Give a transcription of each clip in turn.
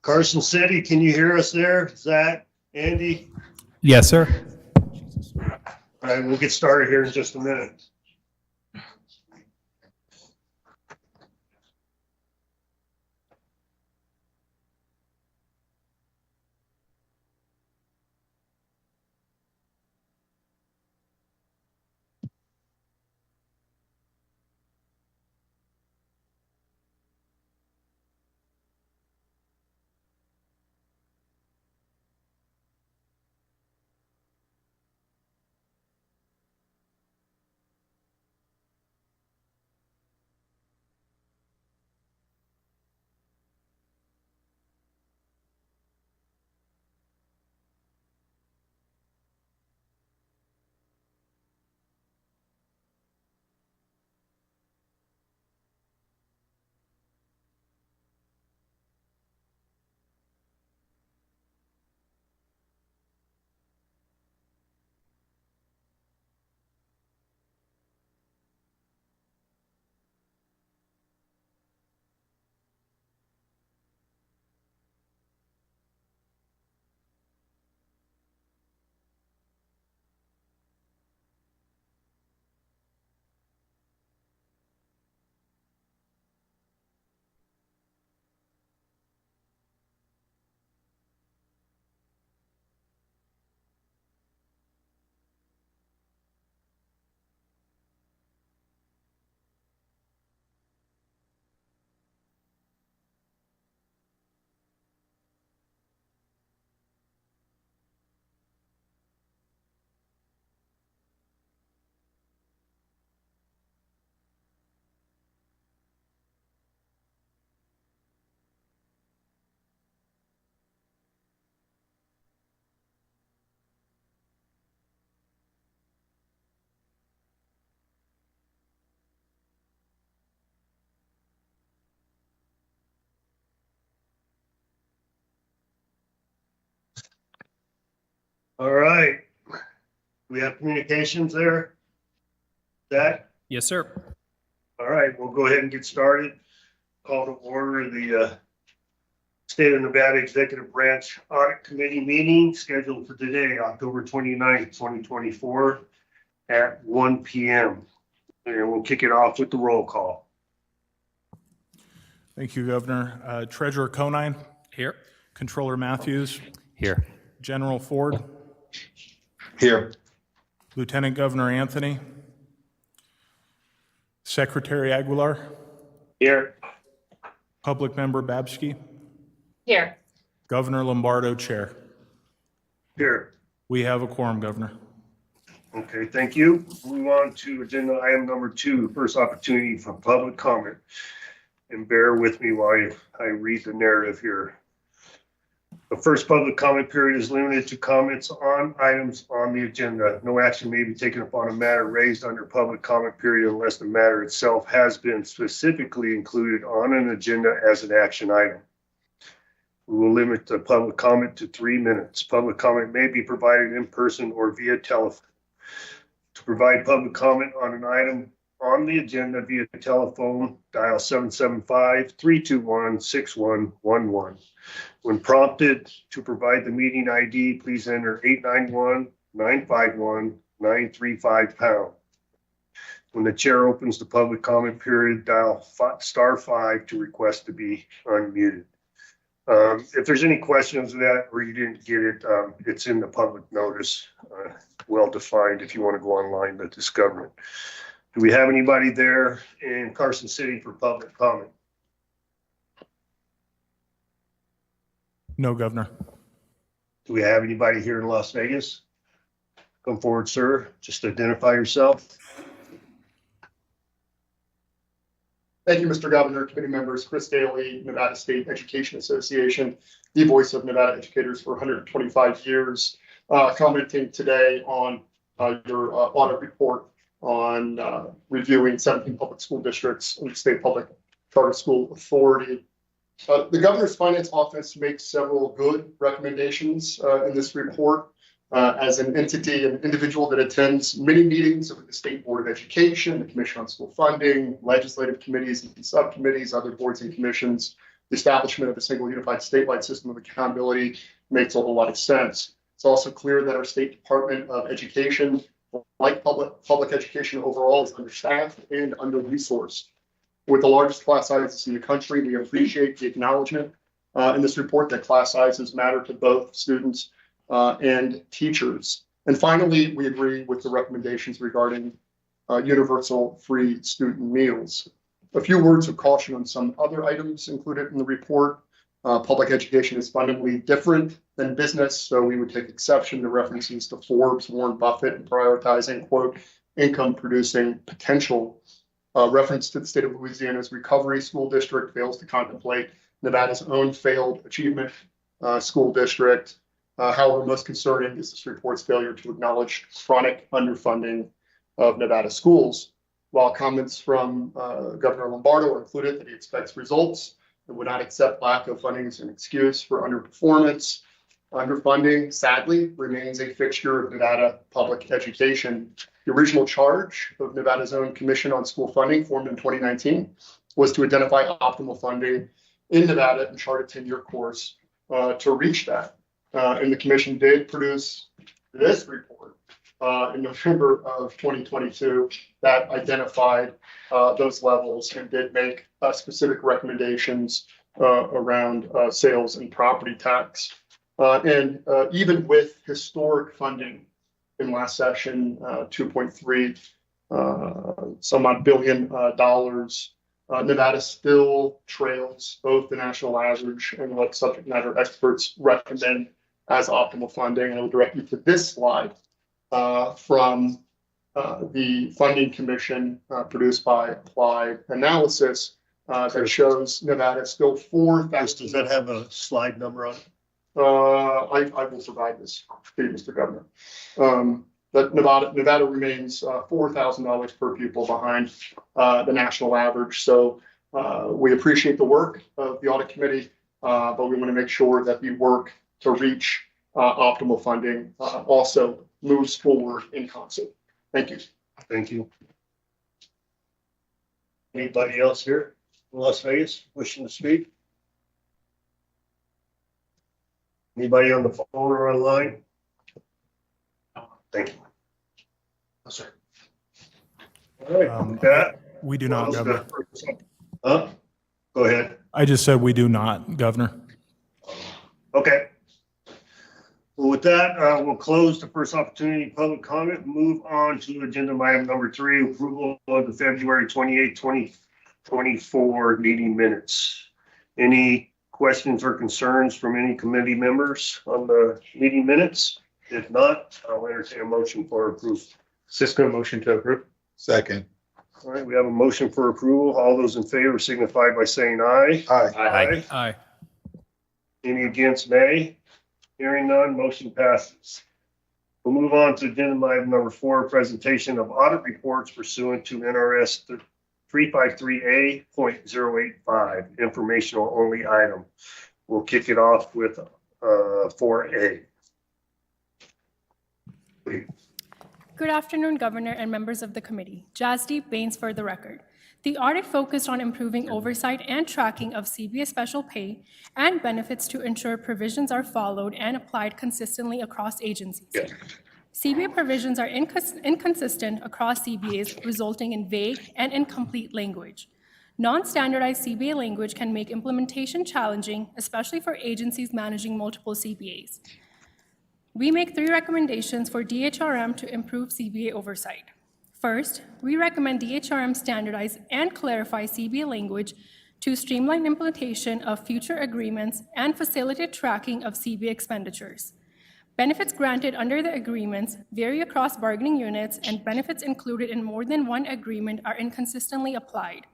Carson City, can you hear us there? Zach, Andy? Yes, sir. All right, we'll get started here in just a minute. All right. We have communications there. Zach? Yes, sir. All right, we'll go ahead and get started. Call to order the State of Nevada Executive Branch Audit Committee meeting scheduled for today, October 29th, 2024 at 1 p.m. And we'll kick it off with the roll call. Thank you, Governor. Treasurer Conine, Here. Controller Matthews, Here. General Ford, Here. Lieutenant Governor Anthony, Secretary Aguilar, Here. Public Member Babsky, Here. Governor Lombardo, Chair. Here. We have a quorum, Governor. Okay, thank you. Move on to agenda item number 2, first opportunity for public comment. And bear with me while I read the narrative here. The first public comment period is limited to comments on items on the agenda. No action may be taken upon a matter raised under public comment period unless the matter itself has been specifically included on an agenda as an action item. We will limit the public comment to 3 minutes. Public comment may be provided in person or via telephone. To provide public comment on an item on the agenda via telephone, dial 775-321-6111. When prompted to provide the meeting ID, please enter 891-951-935#. When the chair opens the public comment period, dial *5 to request to be unmuted. If there's any questions of that or you didn't get it, it's in the public notice, well defined if you want to go online to discover it. Do we have anybody there in Carson City for public comment? No, Governor. Do we have anybody here in Las Vegas? Come forward, sir. Just identify yourself. Thank you, Mr. Governor, committee members, Chris Daly, Nevada State Education Association, the voice of Nevada educators for 125 years, commenting today on your audit report on reviewing 17 public school districts in the state public charter school authority. The governor's finance office makes several good recommendations in this report. as an entity, an individual that attends many meetings of the State Board of Education, the Commission on School Funding, legislative committees and subcommittees, other boards and commissions, the establishment of a single unified statewide system of accountability makes a whole lot of sense. It's also clear that our State Department of Education, like public education overall, is understaffed and under-resourced. With the largest class sizes in the country, we appreciate the acknowledgement in this report that class sizes matter to both students and teachers. And finally, we agree with the recommendations regarding universal free student meals. A few words of caution on some other items included in the report. Public education is fundamentally different than business, so we would take exception to references to Forbes, Warren Buffett, and prioritizing, quote, income-producing potential. Reference to the state of Louisiana's recovery school district fails to contemplate Nevada's own failed achievement school district. However, most concerning is this report's failure to acknowledge chronic underfunding of Nevada schools. While comments from Governor Lombardo are included that he expects results and would not accept lack of funding as an excuse for underperformance, underfunding, sadly, remains a fixture of Nevada public education. The original charge of Nevada's own Commission on School Funding, formed in 2019, was to identify optimal funding in Nevada and chart a 10-year course to reach that. And the commission did produce this report in November of 2022 that identified those levels and did make specific recommendations around sales and property tax. And even with historic funding in last session, 2.3 some odd billion dollars, Nevada still trails both the national average and what subject matter experts recommend as optimal funding. And I will direct you to this slide from the Funding Commission produced by Applied Analysis that shows Nevada still 4,000. Does that have a slide number on it? I will provide this to you, Mr. Governor. That Nevada remains $4,000 per pupil behind the national average. So we appreciate the work of the audit committee, but we want to make sure that the work to reach optimal funding also moves forward in concert. Thank you. Thank you. Anybody else here in Las Vegas wishing to speak? Anybody on the phone or online? Thank you. Yes, sir. All right, with that. We do not, Governor. Huh? Go ahead. I just said we do not, Governor. Okay. Well, with that, we'll close the first opportunity public comment, move on to agenda item number 3, approval of the February 28, 2024 meeting minutes. Any questions or concerns from any committee members on the meeting minutes? If not, I'll entertain a motion for approval. Cisco motion to approve. Second. All right, we have a motion for approval. All those in favor signify by saying aye. Aye. Aye. Any against, nay? Hearing none, motion passes. We'll move on to agenda item number 4, presentation of audit reports pursuant to NRS 353A.085, informational only item. We'll kick it off with 4A. Good afternoon, Governor and members of the committee. Jasdeep Bains for the record. The audit focused on improving oversight and tracking of CBA special pay and benefits to ensure provisions are followed and applied consistently across agencies. Yeah. CBA provisions are inconsistent across CBAs, resulting in vague and incomplete language. Non-standardized CBA language can make implementation challenging, especially for agencies managing multiple CBAs. We make 3 recommendations for DHRM to improve CBA oversight. First, we recommend DHRM standardize and clarify CBA language to streamline implementation of future agreements and facilitate tracking of CBA expenditures. Benefits granted under the agreements vary across bargaining units, and benefits included in more than one agreement are inconsistently applied.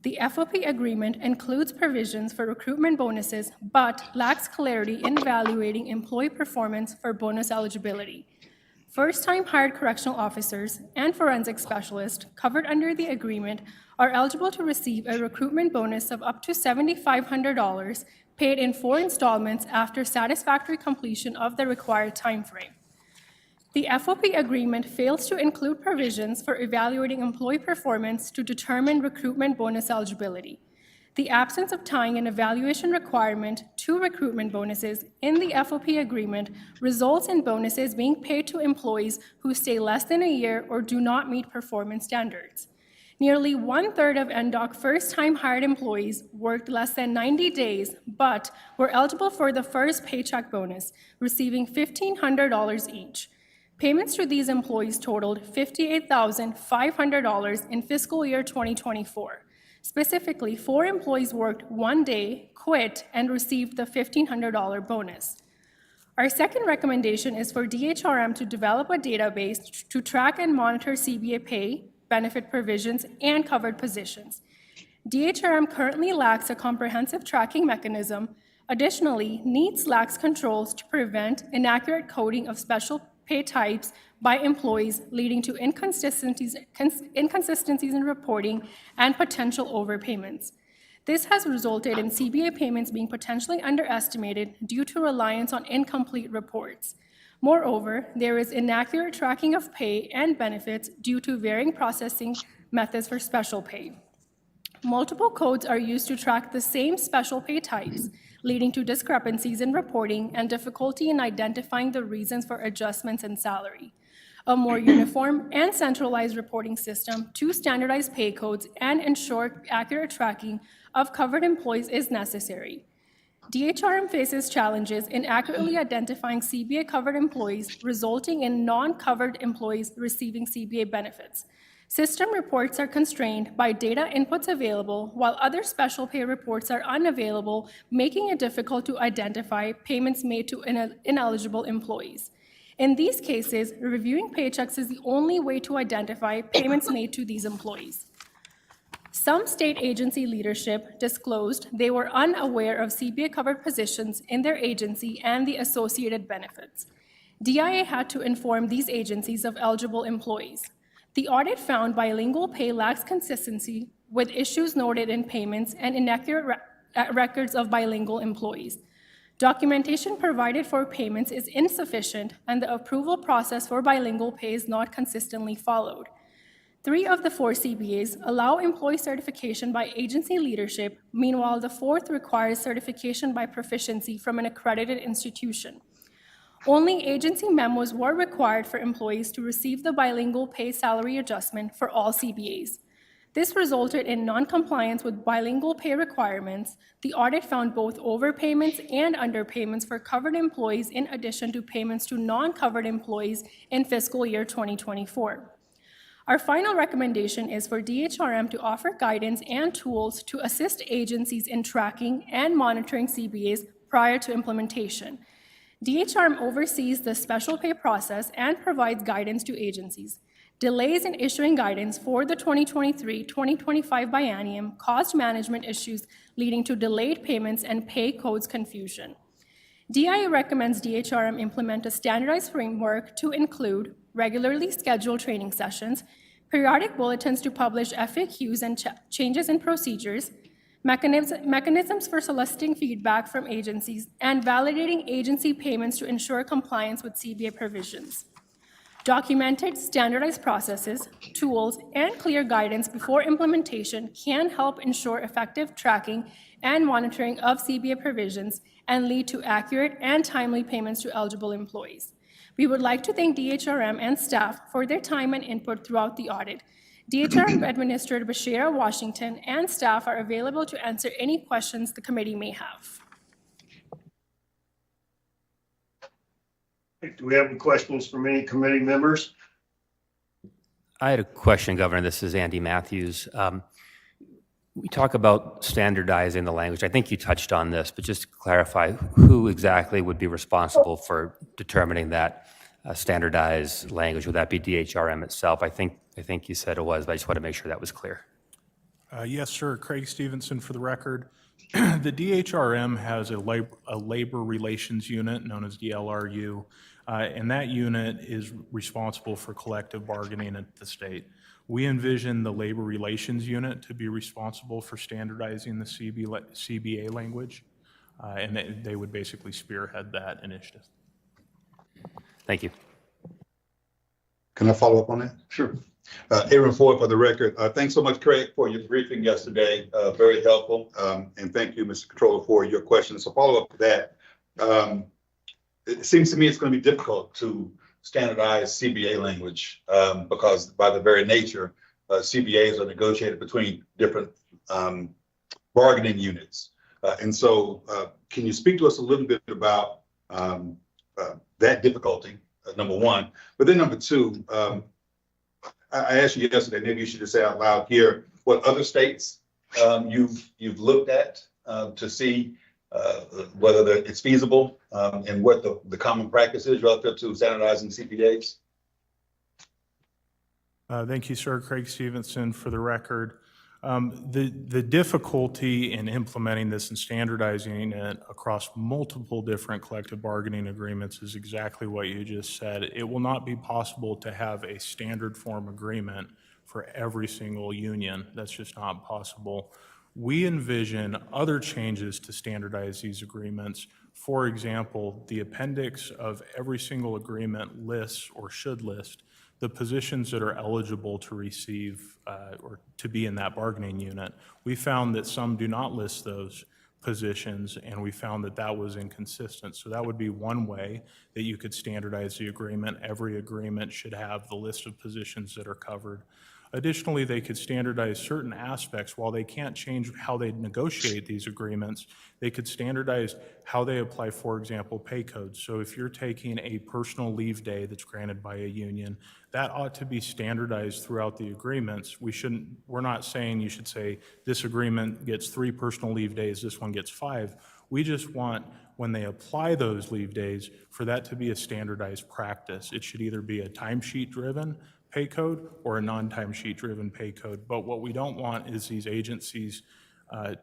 The FOP agreement includes provisions for recruitment bonuses, but lacks clarity in evaluating employee performance for bonus eligibility. First-time hired correctional officers and forensic specialists covered under the agreement are eligible to receive a recruitment bonus of up to $7,500 paid in 4 installments after satisfactory completion of the required timeframe. The FOP agreement fails to include provisions for evaluating employee performance to determine recruitment bonus eligibility. The absence of tying an evaluation requirement to recruitment bonuses in the FOP agreement results in bonuses being paid to employees who stay less than a year or do not meet performance standards. Nearly 1/3 of NDOC first-time hired employees worked less than 90 days, but were eligible for the first paycheck bonus, receiving $1,500 each. Payments to these employees totaled $58,500 in fiscal year 2024. Specifically, 4 employees worked 1 day, quit, and received the $1,500 bonus. Our second recommendation is for DHRM to develop a database to track and monitor CBA pay, benefit provisions, and covered positions. DHRM currently lacks a comprehensive tracking mechanism. Additionally, NEETS lacks controls to prevent inaccurate coding of special pay types by employees, leading to inconsistencies in reporting and potential overpayments. This has resulted in CBA payments being potentially underestimated due to reliance on incomplete reports. Moreover, there is inaccurate tracking of pay and benefits due to varying processing methods for special pay. Multiple codes are used to track the same special pay types, leading to discrepancies in reporting and difficulty in identifying the reasons for adjustments in salary. A more uniform and centralized reporting system to standardize pay codes and ensure accurate tracking of covered employees is necessary. DHRM faces challenges in accurately identifying CBA-covered employees, resulting in non-covered employees receiving CBA benefits. System reports are constrained by data inputs available, while other special pay reports are unavailable, making it difficult to identify payments made to ineligible employees. In these cases, reviewing paychecks is the only way to identify payments made to these employees. Some state agency leadership disclosed they were unaware of CBA-covered positions in their agency and the associated benefits. DIA had to inform these agencies of eligible employees. The audit found bilingual pay lacks consistency, with issues noted in payments and inaccurate records of bilingual employees. Documentation provided for payments is insufficient, and the approval process for bilingual pay is not consistently followed. 3 of the 4 CBAs allow employee certification by agency leadership. Meanwhile, the 4th requires certification by proficiency from an accredited institution. Only agency memos were required for employees to receive the bilingual pay salary adjustment for all CBAs. This resulted in non-compliance with bilingual pay requirements. The audit found both overpayments and underpayments for covered employees in addition to payments to non-covered employees in fiscal year 2024. Our final recommendation is for DHRM to offer guidance and tools to assist agencies in tracking and monitoring CBAs prior to implementation. DHRM oversees the special pay process and provides guidance to agencies. Delays in issuing guidance for the 2023-2025 biennium caused management issues, leading to delayed payments and pay codes confusion. DIA recommends DHRM implement a standardized framework to include regularly scheduled training sessions, periodic bulletins to publish FAQs and changes in procedures, mechanisms for soliciting feedback from agencies, and validating agency payments to ensure compliance with CBA provisions. Documented, standardized processes, tools, and clear guidance before implementation can help ensure effective tracking and monitoring of CBA provisions and lead to accurate and timely payments to eligible employees. We would like to thank DHRM and staff for their time and input throughout the audit. DHRM Administrator Bashira Washington and staff are available to answer any questions the committee may have. Do we have any questions from any committee members? I had a question, Governor. This is Andy Matthews. We talk about standardizing the language. I think you touched on this, but just to clarify, who exactly would be responsible for determining that standardized language? Would that be DHRM itself? I think you said it was, but I just want to make sure that was clear. Yes, sir. Craig Stevenson for the record. The DHRM has a labor relations unit known as the LRU, and that unit is responsible for collective bargaining at the state. We envision the labor relations unit to be responsible for standardizing the CBA language. and they would basically spearhead that initiative. Thank you. Can I follow up on that? Sure. Aaron Ford for the record. Thanks so much, Craig, for your briefing yesterday. Very helpful. And thank you, Mr. Controller, for your questions. So follow up to that. It seems to me it's going to be difficult to standardize CBA language because by the very nature, CBAs are negotiated between different bargaining units. And so can you speak to us a little bit about that difficulty, number one? But then number two, I asked you yesterday, maybe you should just say out loud here, what other states you've looked at to see whether it's feasible and what the common practice is relative to standardizing CPAs? Thank you, sir. Craig Stevenson for the record. The difficulty in implementing this and standardizing it across multiple different collective bargaining agreements is exactly what you just said. It will not be possible to have a standard form agreement for every single union. That's just not possible. We envision other changes to standardize these agreements. For example, the appendix of every single agreement lists or should list the positions that are eligible to receive or to be in that bargaining unit. We found that some do not list those positions, and we found that that was inconsistent. So that would be one way that you could standardize the agreement. Every agreement should have the list of positions that are covered. Additionally, they could standardize certain aspects. While they can't change how they negotiate these agreements, they could standardize how they apply, for example, pay codes. So if you're taking a personal leave day that's granted by a union, that ought to be standardized throughout the agreements. We're not saying you should say this agreement gets 3 personal leave days, this one gets 5. We just want, when they apply those leave days, for that to be a standardized practice. It should either be a timesheet driven pay code or a non-timesheet driven pay code. But what we don't want is these agencies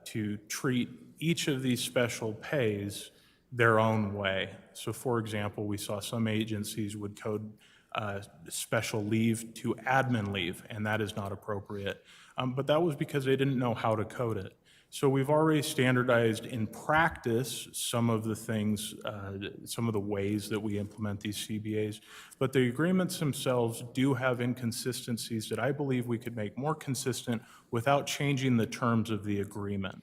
to treat each of these special pays their own way. So for example, we saw some agencies would code special leave to admin leave, and that is not appropriate. But that was because they didn't know how to code it. So we've already standardized in practice some of the things, some of the ways that we implement these CBAs, but the agreements themselves do have inconsistencies that I believe we could make more consistent without changing the terms of the agreement.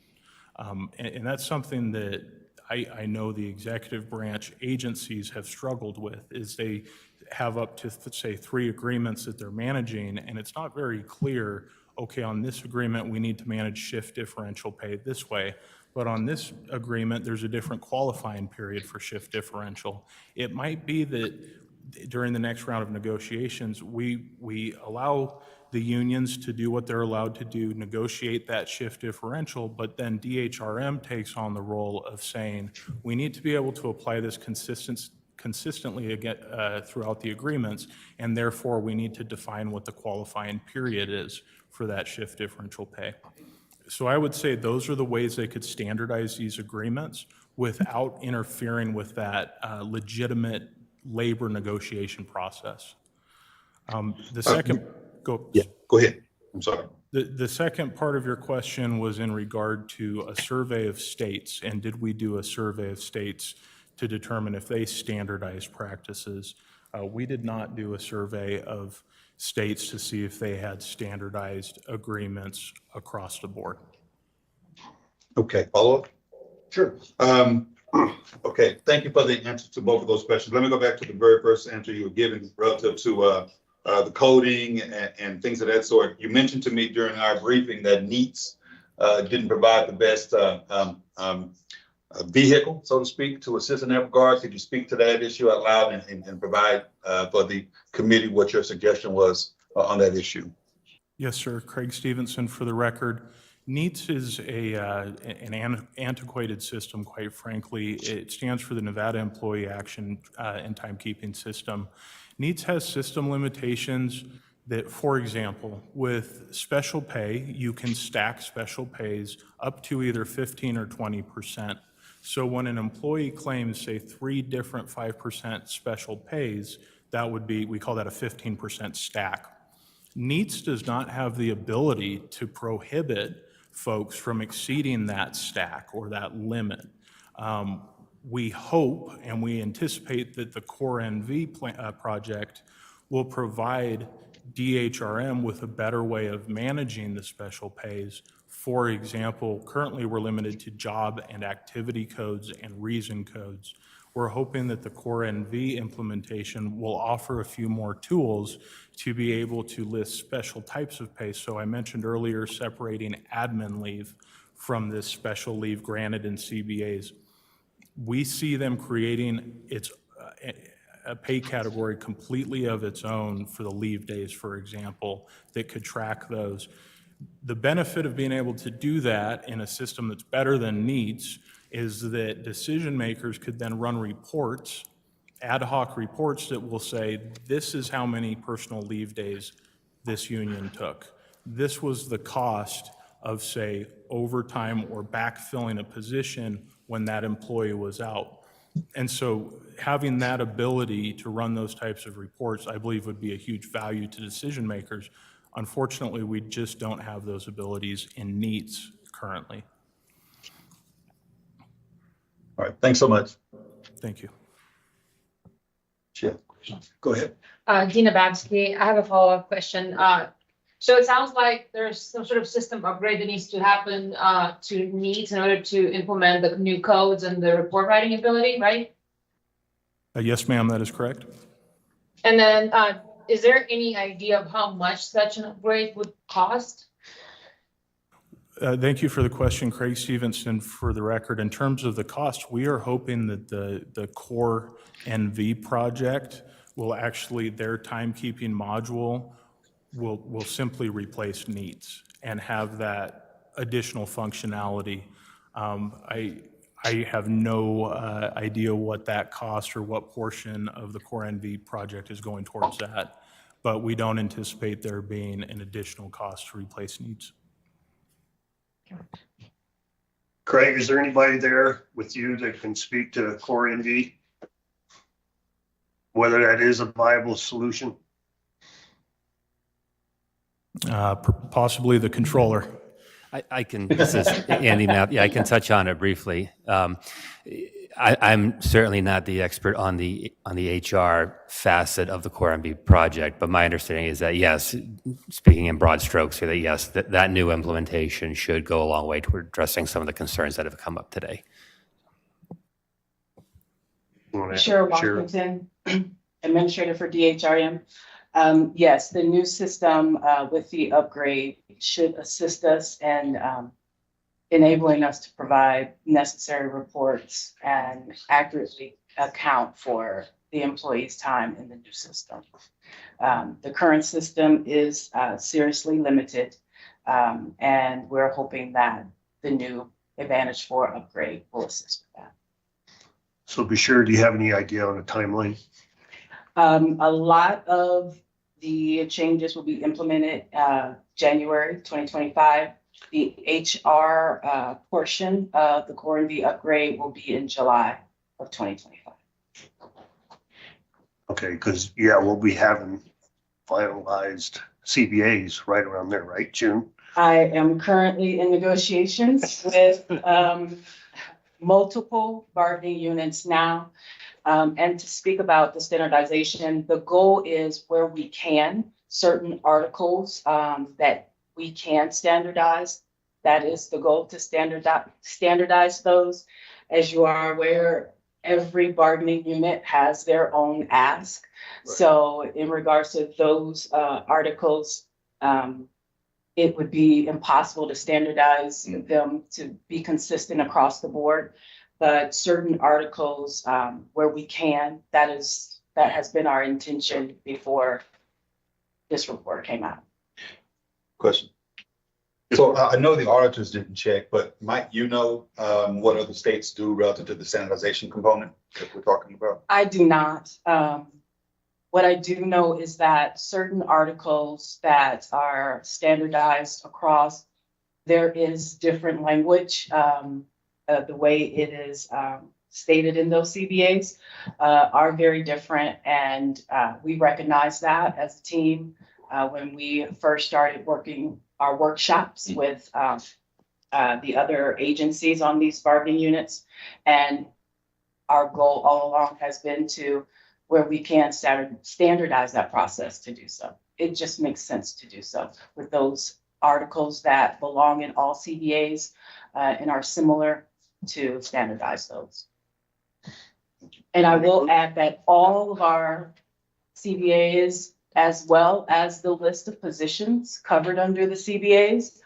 And that's something that I know the executive branch agencies have struggled with, is they have up to, say, 3 agreements that they're managing, and it's not very clear, okay, on this agreement, we need to manage shift differential pay this way, but on this agreement, there's a different qualifying period for shift differential. It might be that during the next round of negotiations, we allow the unions to do what they're allowed to do, negotiate that shift differential, but then DHRM takes on the role of saying, we need to be able to apply this consistently again, throughout the agreements, and therefore we need to define what the qualifying period is for that shift differential pay. So I would say those are the ways they could standardize these agreements without interfering with that legitimate labor negotiation process. The second, Go ahead. I'm sorry. The second part of your question was in regard to a survey of states, and did we do a survey of states to determine if they standardize practices? We did not do a survey of states to see if they had standardized agreements across the board. Okay, follow up? Sure. Okay, thank you for the answer to both of those questions. Let me go back to the very first answer you were giving relative to the coding and things of that sort. You mentioned to me during our briefing that NEETS didn't provide the best vehicle, so to speak, to assist in that regard. Could you speak to that issue out loud and provide for the committee what your suggestion was on that issue? Yes, sir. Craig Stevenson for the record. NEETS is an antiquated system, quite frankly. It stands for the Nevada Employee Action and Timekeeping System. NEETS has system limitations that, for example, with special pay, you can stack special pays up to either 15 or 20%. So when an employee claims, say, 3 different 5% special pays, that would be, we call that a 15% stack. NEETS does not have the ability to prohibit folks from exceeding that stack or that limit. We hope and we anticipate that the Core NV project will provide DHRM with a better way of managing the special pays. For example, currently we're limited to job and activity codes and reason codes. We're hoping that the Core NV implementation will offer a few more tools to be able to list special types of pay. So I mentioned earlier separating admin leave from this special leave granted in CBAs. We see them creating a pay category completely of its own for the leave days, for example, that could track those. The benefit of being able to do that in a system that's better than NEATS is that decision makers could then run reports, ad hoc reports that will say, this is how many personal leave days this union took. This was the cost of, say, overtime or backfilling a position when that employee was out. And so having that ability to run those types of reports, I believe, would be a huge value to decision makers. Unfortunately, we just don't have those abilities in NEATS currently. All right, thanks so much. Thank you. Chip, go ahead. Dina Babsky, I have a follow-up question. So it sounds like there's some sort of system upgrade that needs to happen to NEATS in order to implement the new codes and the report writing ability, right? Yes, ma'am, that is correct. And then is there any idea of how much such an upgrade would cost? Thank you for the question, Craig Stevenson. For the record, in terms of the cost, we are hoping that the Core NV project will actually, their timekeeping module will simply replace NEATS and have that additional functionality. I have no idea what that cost or what portion of the Core NV project is going towards that, but we don't anticipate there being an additional cost to replace NEATS. Craig, is there anybody there with you that can speak to Core NV? Whether that is a viable solution? Possibly the controller. I can, this is Andy Math, yeah, I can touch on it briefly. I'm certainly not the expert on the HR facet of the Core MB project, but my understanding is that yes, speaking in broad strokes here, that yes, that new implementation should go a long way toward addressing some of the concerns that have come up today. Sure, Washington, Administrator for DHRM. Yes, the new system with the upgrade should assist us in enabling us to provide necessary reports and accurately account for the employee's time in the new system. The current system is seriously limited, and we're hoping that the new Advantage 4 upgrade will assist with that. So be sure, do you have any idea on a timeline? A lot of the changes will be implemented January 2025. The HR portion of the Core NV upgrade will be in July of 2025. Okay, because yeah, we'll be having finalized CBAs right around there, right, June? I am currently in negotiations with multiple bargaining units now. And to speak about the standardization, the goal is where we can, certain articles that we can standardize. That is the goal, to standardize those. As you are aware, every bargaining unit has their own ask. Right. So in regards to those articles, it would be impossible to standardize them to be consistent across the board. But certain articles where we can, that has been our intention before this report came out. Question. So I know the auditors didn't check, but might you know what other states do relative to the standardization component that we're talking about? I do not. What I do know is that certain articles that are standardized across, there is different language. The way it is stated in those CBAs are very different. And we recognize that as a team when we first started working our workshops with the other agencies on these bargaining units. And our goal all along has been to, where we can standardize that process to do so. It just makes sense to do so with those articles that belong in all CBAs and are similar, to standardize those. And I will add that all of our CBAs, as well as the list of positions covered under the CBAs,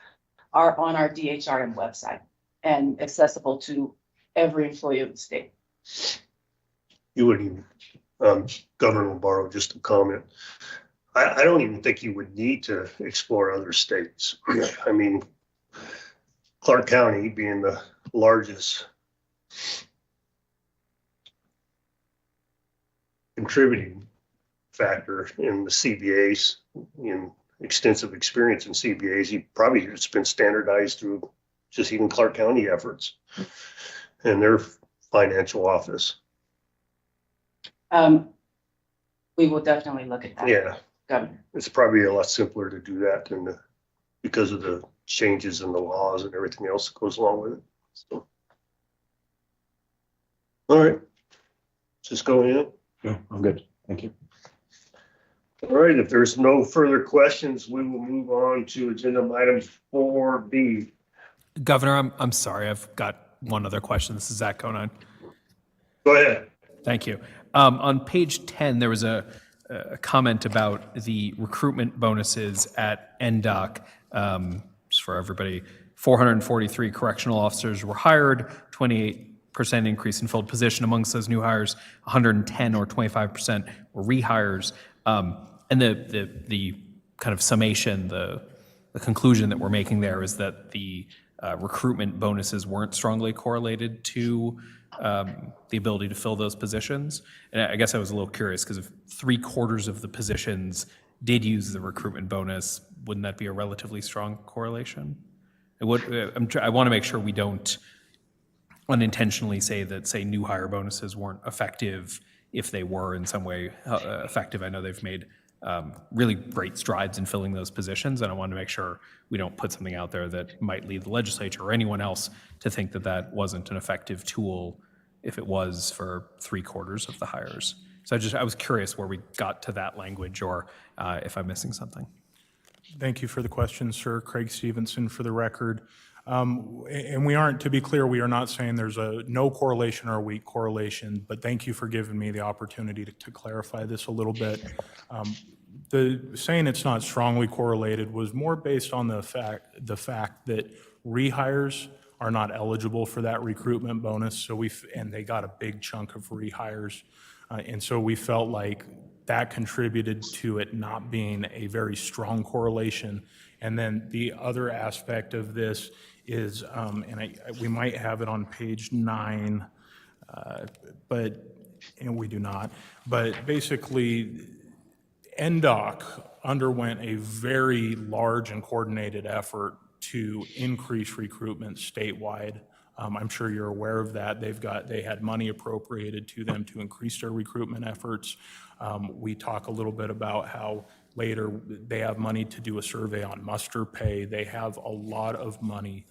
are on our DHRM website and accessible to every employee of the state. You wouldn't even, Governor Navarro, just a comment. I don't even think you would need to explore other states. I mean, Clark County being the largest contributing factor in the CBAs, in extensive experience in CBAs, it's been standardized through just even Clark County efforts and their financial office. We will definitely look at that. Yeah, Governor. it's probably a lot simpler to do that because of the changes in the laws and everything else that goes along with it. So. All right, just go in. Yeah, I'm good. Thank you. All right, if there's no further questions, we will move on to agenda item 4B. Governor, I'm sorry, I've got one other question. This is Zach Conan. Go ahead. Thank you. On page 10, there was a comment about the recruitment bonuses at NDOC. Just for everybody, 443 correctional officers were hired, 28% increase in filled position amongst those new hires, 110 or 25% were rehires. And the kind of summation, the conclusion that we're making there is that the recruitment bonuses weren't strongly correlated to the ability to fill those positions. And I guess I was a little curious because if 3/4 of the positions did use the recruitment bonus, wouldn't that be a relatively strong correlation? I want to make sure we don't unintentionally say that, say, new hire bonuses weren't effective if they were in some way effective. I know they've made really great strides in filling those positions, and I want to make sure we don't put something out there that might lead the legislature or anyone else to think that that wasn't an effective tool if it was for 3/4 of the hires. So I was curious where we got to that language, or if I'm missing something. Thank you for the question, sir. Craig Stevenson for the record. And we aren't, to be clear, we are not saying there's a no correlation or a weak correlation, but thank you for giving me the opportunity to clarify this a little bit. The saying it's not strongly correlated was more based on the fact that rehires are not eligible for that recruitment bonus. And they got a big chunk of rehires. And so we felt like that contributed to it not being a very strong correlation. And then the other aspect of this is, we might have it on page 9, and we do not. But basically, NDOC underwent a very large and coordinated effort to increase recruitment statewide. I'm sure you're aware of that. They had money appropriated to them to increase their recruitment efforts. We talk a little bit about how later they have money to do a survey on muster pay. They have a lot of money.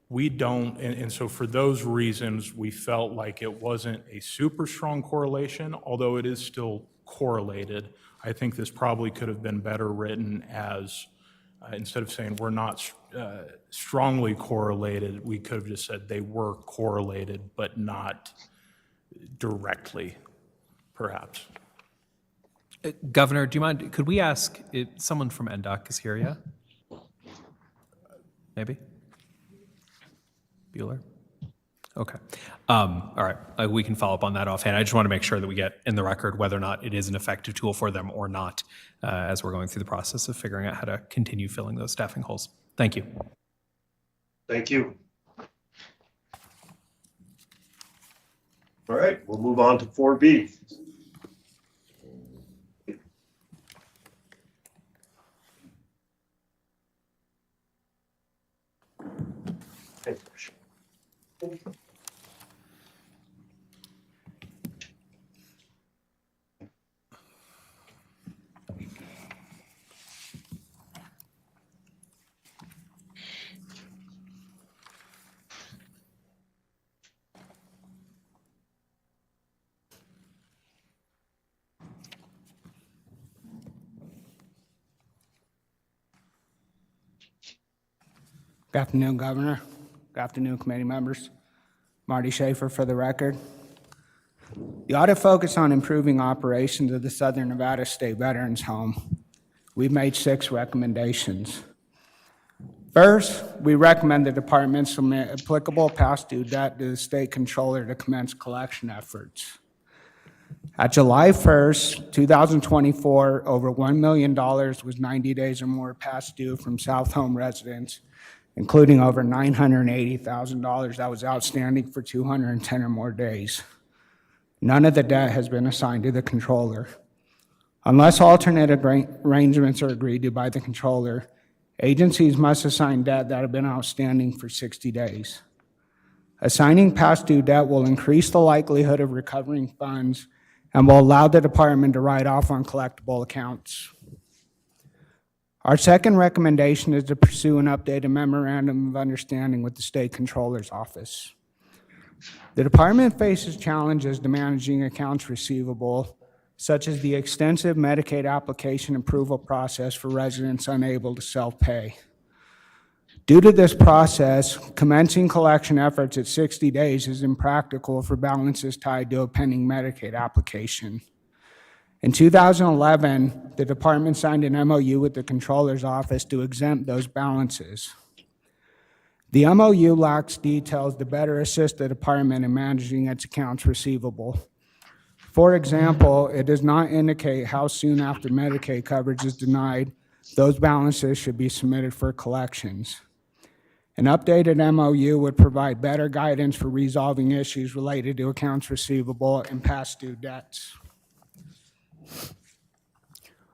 We don't, and so for those reasons, we felt like it wasn't a super strong correlation, although it is still correlated. I think this probably could have been better written as, instead of saying we're not strongly correlated, we could have just said they were correlated, but not directly, perhaps. Governor, do you mind, could we ask if someone from NDOC is here yet? Maybe? Bueller? Okay. All right. We can follow up on that offhand. I just want to make sure that we get in the record whether or not it is an effective tool for them or not, as we're going through the process of figuring out how to continue filling those staffing holes. Thank you. Thank you. All right, we'll move on to 4B. Good afternoon, Governor. Good afternoon, committee members. Marty Schaefer for the record. The audit focused on improving operations of the Southern Nevada State Veterans Home. We've made 6 recommendations. First, we recommend the department submit applicable past due debt to the state controller to commence collection efforts. At July 1st, 2024, over $1 million was 90 days or more past due from South Home residents, including over $980,000 that was outstanding for 210 or more days. None of the debt has been assigned to the controller. Unless alternate arrangements are agreed to by the controller, agencies must assign debt that have been outstanding for 60 days. Assigning past due debt will increase the likelihood of recovering funds and will allow the department to write off on collectible accounts. Our second recommendation is to pursue an updated memorandum of understanding with the state controller's office. The department faces challenges to managing accounts receivable, such as the extensive Medicaid application approval process for residents unable to self-pay. Due to this process, commencing collection efforts at 60 days is impractical for balances tied to a pending Medicaid application. In 2011, the department signed an MOU with the controller's office to exempt those balances. The MOU lacks details to better assist the department in managing its accounts receivable. For example, it does not indicate how soon after Medicaid coverage is denied those balances should be submitted for collections. An updated MOU would provide better guidance for resolving issues related to accounts receivable and past due debts.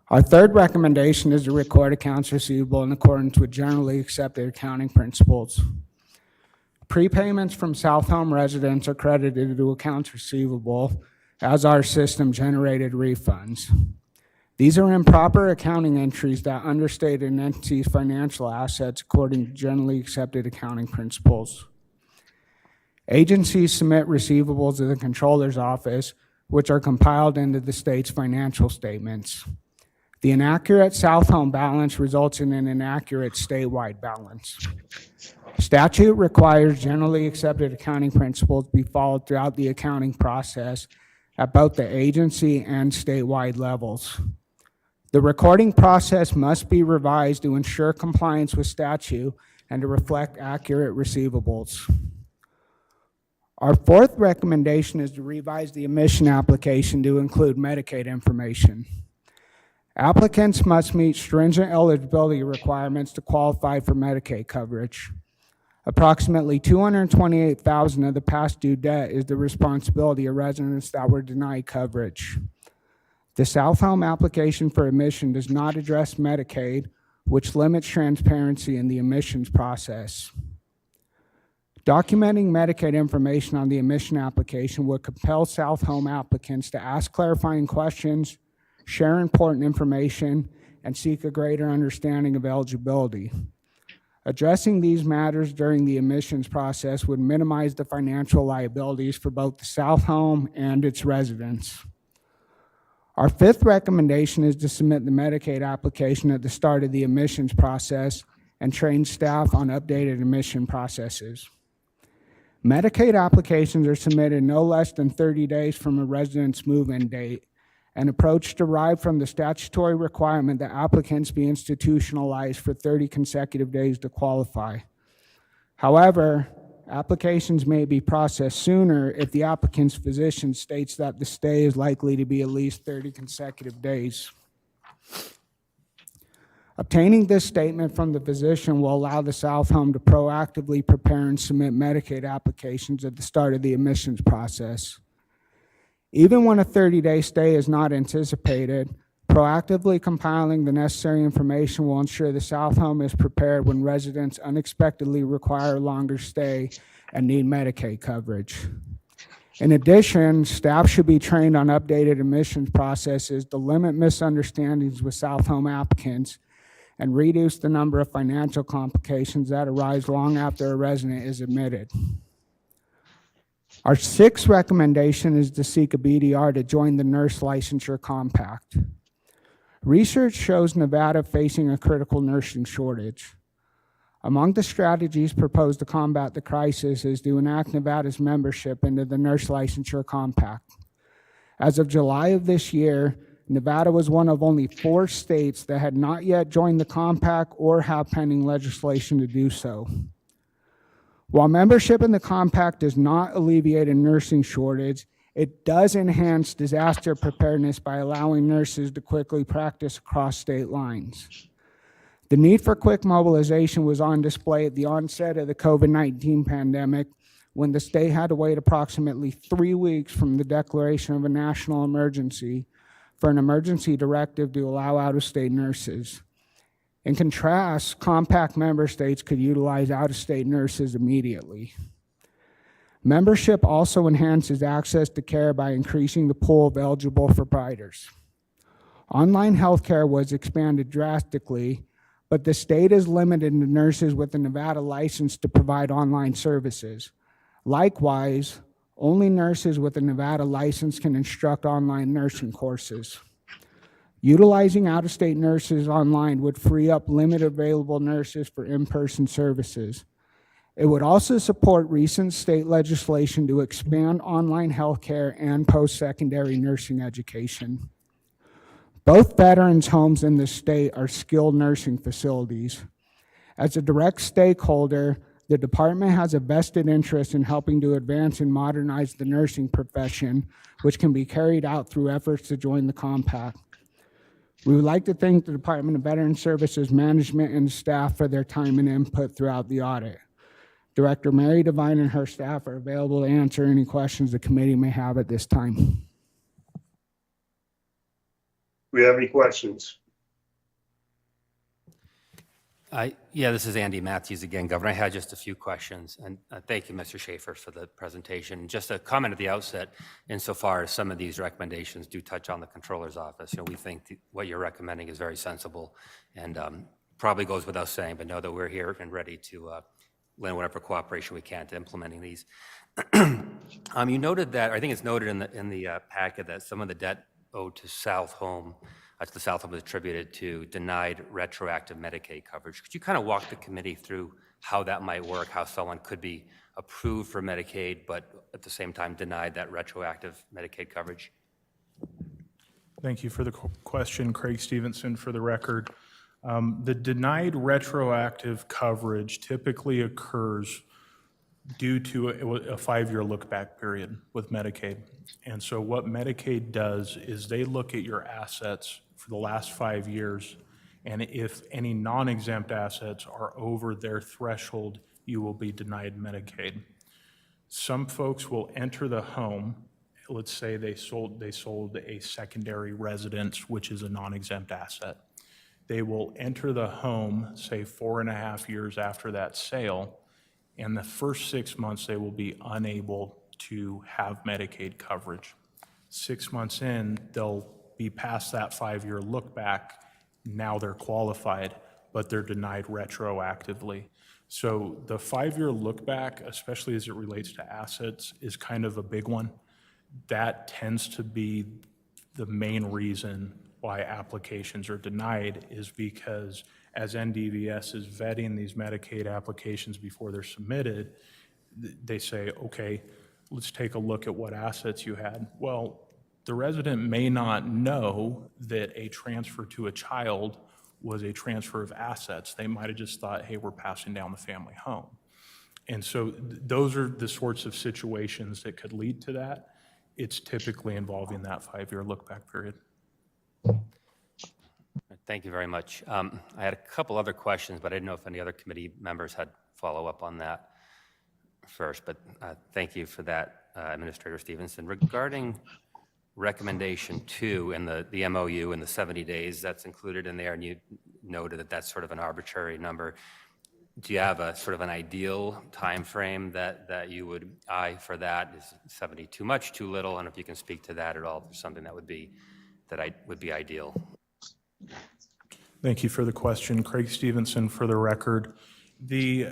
Our third recommendation is to record accounts receivable in accordance with generally accepted accounting principles. Prepayments from South Home residents are credited to accounts receivable as our system generated refunds. These are improper accounting entries that understate an entity's financial assets according to generally accepted accounting principles. Agencies submit receivables to the controller's office, which are compiled into the state's financial statements. The inaccurate South Home balance results in an inaccurate statewide balance. Statute requires generally accepted accounting principles be followed throughout the accounting process at both the agency and statewide levels. The recording process must be revised to ensure compliance with statute and to reflect accurate receivables. Our fourth recommendation is to revise the admission application to include Medicaid information. Applicants must meet stringent eligibility requirements to qualify for Medicaid coverage. Approximately $228,000 of the past due debt is the responsibility of residents that were denied coverage. The South Home application for admission does not address Medicaid, which limits transparency in the admissions process. Documenting Medicaid information on the admission application would compel South Home applicants to ask clarifying questions, share important information, and seek a greater understanding of eligibility. Addressing these matters during the admissions process would minimize the financial liabilities for both the South Home and its residents. Our fifth recommendation is to submit the Medicaid application at the start of the admissions process and train staff on updated admission processes. Medicaid applications are submitted no less than 30 days from a resident's move-in date, an approach derived from the statutory requirement that applicants be institutionalized for 30 consecutive days to qualify. However, applications may be processed sooner if the applicant's physician states that the stay is likely to be at least 30 consecutive days. Obtaining this statement from the physician will allow the South Home to proactively prepare and submit Medicaid applications at the start of the admissions process. Even when a 30-day stay is not anticipated, proactively compiling the necessary information will ensure the South Home is prepared when residents unexpectedly require a longer stay and need Medicaid coverage. In addition, staff should be trained on updated admissions processes to limit misunderstandings with South Home applicants and reduce the number of financial complications that arise long after a resident is admitted. Our sixth recommendation is to seek a BDR to join the Nurse Licensure Compact. Research shows Nevada facing a critical nursing shortage. Among the strategies proposed to combat the crisis is to enact Nevada's membership into the Nurse Licensure Compact. As of July of this year, Nevada was one of only 4 states that had not yet joined the compact or have pending legislation to do so. While membership in the compact does not alleviate a nursing shortage, it does enhance disaster preparedness by allowing nurses to quickly practice across state lines. The need for quick mobilization was on display at the onset of the COVID-19 pandemic, when the state had to wait approximately 3 weeks from the declaration of a national emergency for an emergency directive to allow out-of-state nurses. In contrast, compact member states could utilize out-of-state nurses immediately. Membership also enhances access to care by increasing the pool of eligible providers. Online healthcare was expanded drastically, but the state is limited to nurses with a Nevada license to provide online services. Likewise, only nurses with a Nevada license can instruct online nursing courses. Utilizing out-of-state nurses online would free up limited available nurses for in-person services. It would also support recent state legislation to expand online healthcare and post-secondary nursing education. Both veterans' homes in the state are skilled nursing facilities. As a direct stakeholder, the department has a vested interest in helping to advance and modernize the nursing profession, which can be carried out through efforts to join the compact. We would like to thank the Department of Veteran Services management and staff for their time and input throughout the audit. Director Mary Devine and her staff are available to answer any questions the committee may have at this time. Do we have any questions? Yeah, this is Andy Matthews again, Governor. I had just a few questions, and thank you, Mr. Schaefer, for the presentation. Just a comment at the outset, insofar as some of these recommendations do touch on the Controller's Office. We think what you're recommending is very sensible, and probably goes without saying, but know that we're here and ready to lend whatever cooperation we can to implementing these. You noted that, I think it's noted in the packet, that some of the debt owed to South Home, the South Home was attributed to denied retroactive Medicaid coverage. Could you kind of walk the committee through how that might work, how someone could be approved for Medicaid, but at the same time denied that retroactive Medicaid coverage? Thank you for the question, Craig Stevenson, for the record. The denied retroactive coverage typically occurs due to a 5-year look-back period with Medicaid. And so what Medicaid does is they look at your assets for the last 5 years, and if any non-exempt assets are over their threshold, you will be denied Medicaid. Some folks will enter the home. Let's say they sold a secondary residence, which is a non-exempt asset. They will enter the home, say 4.5 years after that sale, and the first 6 months they will be unable to have Medicaid coverage. 6 months in, they'll be past that 5-year look back. Now they're qualified, but they're denied retroactively. So the 5-year look back, especially as it relates to assets, is kind of a big one. That tends to be the main reason why applications are denied, is because as NDVS is vetting these Medicaid applications before they're submitted, they say, okay, let's take a look at what assets you had. Well, the resident may not know that a transfer to a child was a transfer of assets. They might have just thought, hey, we're passing down the family home. And so those are the sorts of situations that could lead to that. It's typically involving that 5-year look-back period. Thank you very much. I had a couple other questions, but I didn't know if any other committee members had follow-up on that first, but thank you for that, Administrator Stevenson. Regarding recommendation 2 in the MOU in the 70 days, that's included in there, and you noted that that's sort of an arbitrary number. Do you have a sort of an ideal time frame that you would eye for that? Is 70 too much, too little? And if you can speak to that at all, for something that would be ideal. Thank you for the question, Craig Stevenson, for the record. The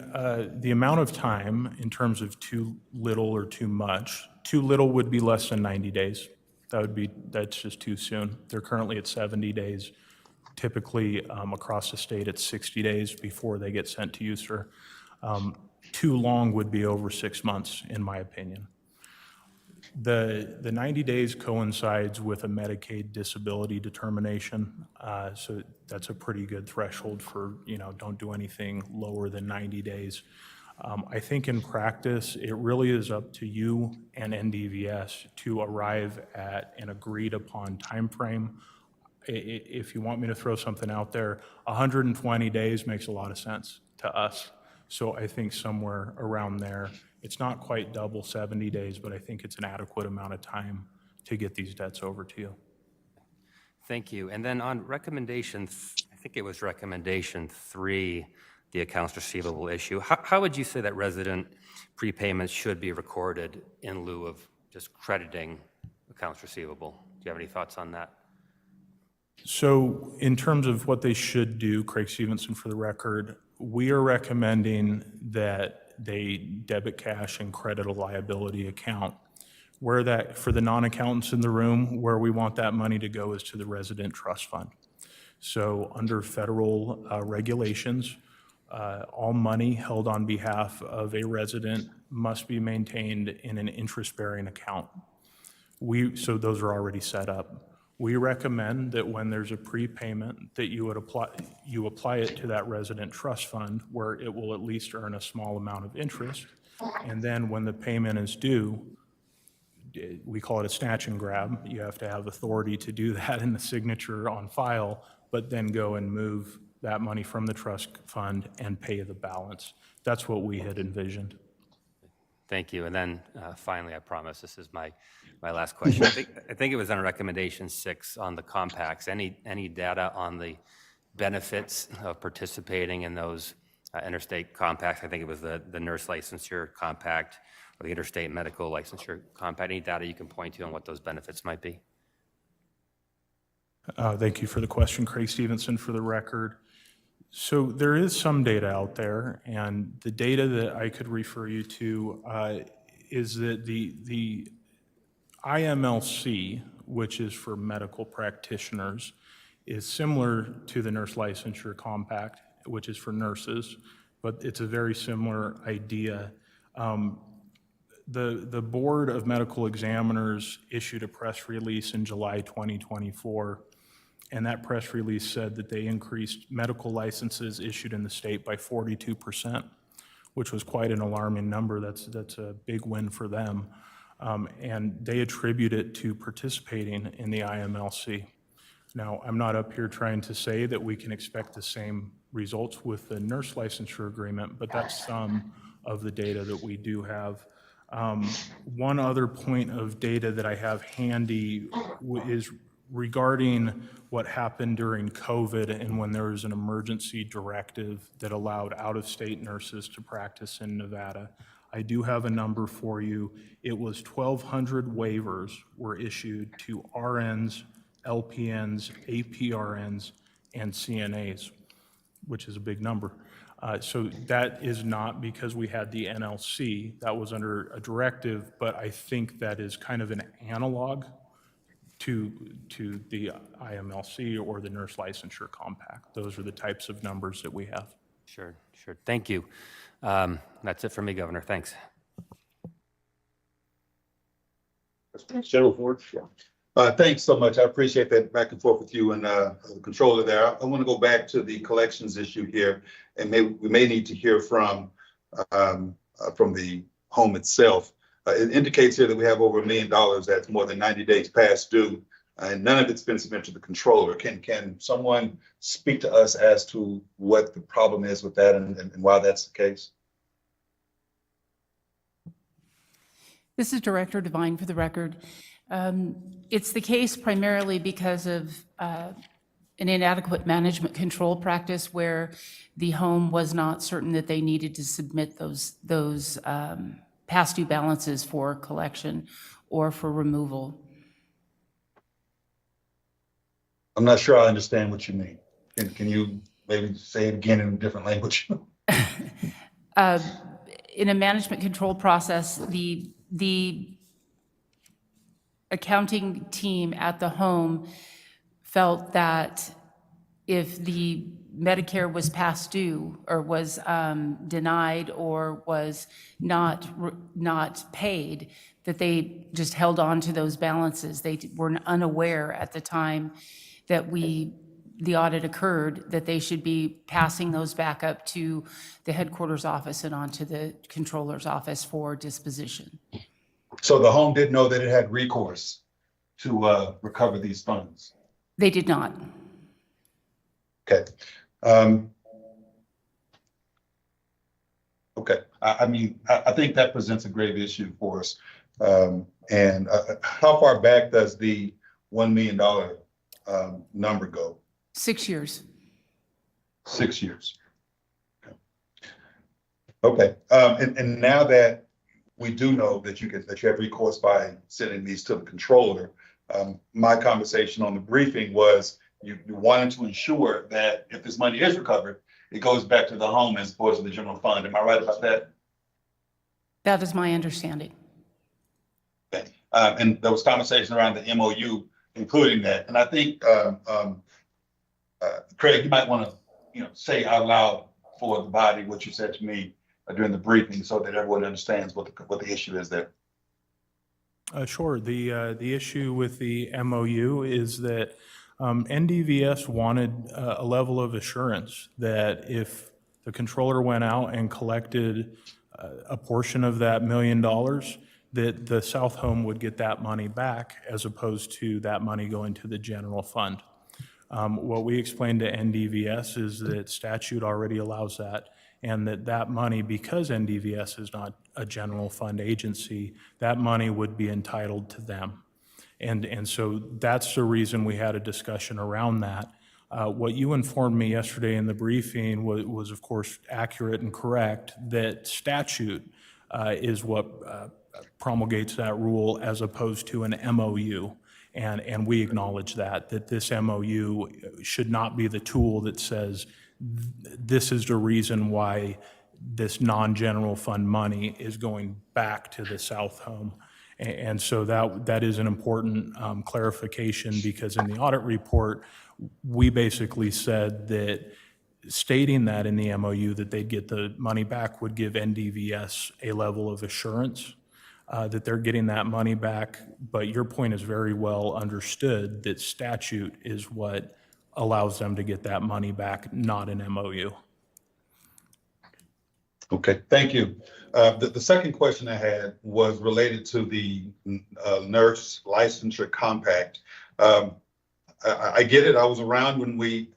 amount of time in terms of too little or too much, too little would be less than 90 days. That's just too soon. They're currently at 70 days. Typically, across the state, it's 60 days before they get sent to you, sir. Too long would be over 6 months, in my opinion. The 90 days coincides with a Medicaid disability determination, so that's a pretty good threshold for, don't do anything lower than 90 days. I think in practice, it really is up to you and NDVS to arrive at an agreed upon timeframe. If you want me to throw something out there, 120 days makes a lot of sense to us. So I think somewhere around there, it's not quite double 70 days, but I think it's an adequate amount of time to get these debts over to you. Thank you. And then on recommendation, I think it was recommendation 3, the accounts receivable issue, how would you say that resident prepayments should be recorded in lieu of just crediting accounts receivable? Do you have any thoughts on that? So in terms of what they should do, Craig Stevenson for the record, we are recommending that they debit cash and credit a liability account. Where that, for the non-accountants in the room, where we want that money to go is to the resident trust fund. So under federal regulations, all money held on behalf of a resident must be maintained in an interest-bearing account. So those are already set up. We recommend that when there's a prepayment that you apply it to that resident trust fund where it will at least earn a small amount of interest. And then when the payment is due, we call it a snatch and grab. You have to have authority to do that in the signature on file, but then go and move that money from the trust fund and pay the balance. That's what we had envisioned. Thank you. And then finally, I promise this is my last question. I think it was on recommendation 6 on the compacts. Any data on the benefits of participating in those interstate compacts? I think it was the nurse licensure compact or the interstate medical licensure compact. Any data you can point to on what those benefits might be? Thank you for the question, Craig Stevenson, for the record. So there is some data out there, and the data that I could refer you to is that the IMLC, which is for medical practitioners, is similar to the nurse licensure compact, which is for nurses, but it's a very similar idea. The Board of Medical Examiners issued a press release in July 2024, and that press release said that they increased medical licenses issued in the state by 42%, which was quite an alarming number. That's a big win for them. And they attribute it to participating in the IMLC. Now, I'm not up here trying to say that we can expect the same results with the nurse licensure agreement, but that's some of the data that we do have. One other point of data that I have handy is regarding what happened during COVID and when there was an emergency directive that allowed out-of-state nurses to practice in Nevada. I do have a number for you. It was 1,200 waivers were issued to RNs, LPNs, APRNs, and CNAs, which is a big number. So that is not because we had the NLC. That was under a directive, but I think that is kind of an analog to the IMLC or the nurse licensure compact. Those are the types of numbers that we have. Sure. Thank you. That's it for me, Governor. Thanks. General Ford. Thanks so much. I appreciate that back and forth with you and the controller there. I want to go back to the collections issue here, and we may need to hear from the home itself. It indicates here that we have over $1 million that's more than 90 days past due, and none of it's been submitted to the controller. Can someone speak to us as to what the problem is with that and why that's the case? This is Director Devine for the record. It's the case primarily because of an inadequate management control practice where the home was not certain that they needed to submit those past due balances for collection or for removal. I'm not sure I understand what you mean. Can you maybe say it again in a different language? In a management control process, the accounting team at the home felt that if the Medicare was past due or was denied or was not paid, that they just held on to those balances. They were unaware at the time that the audit occurred, that they should be passing those back up to the headquarters office and on to the controller's office for disposition. So the home didn't know that it had recourse to recover these funds? They did not. Okay. Okay. I mean, I think that presents a grave issue for us. And how far back does the $1 million number go? 6 years. 6 years. Okay. And now that we do know that you have recourse by sending these to the controller, my conversation on the briefing was you wanted to ensure that if this money is recovered, it goes back to the home as opposed to the general fund. Am I right about that? That is my understanding. Okay. And there was conversation around the MOU, including that. And I think, Craig, you might want to, say out loud for the body what you said to me during the briefing, so that everyone understands what the issue is there. Sure. The issue with the MOU is that NDVS wanted a level of assurance that if the controller went out and collected a portion of that $1 million, that the South Home would get that money back as opposed to that money going to the general fund. What we explained to NDVS is that statute already allows that, and that money, because NDVS is not a general fund agency, that money would be entitled to them. And so that's the reason we had a discussion around that. What you informed me yesterday in the briefing was of course accurate and correct, that statute is what promulgates that rule as opposed to an MOU. And we acknowledge that this MOU should not be the tool that says this is the reason why this non-general fund money is going back to the South Home. And so that is an important clarification, because in the audit report, we basically said that stating that in the MOU that they'd get the money back would give NDVS a level of assurance that they're getting that money back. But your point is very well understood, that statute is what allows them to get that money back, not an MOU. Okay, thank you. The second question I had was related to the nurse licensure compact. I get it. I was around when we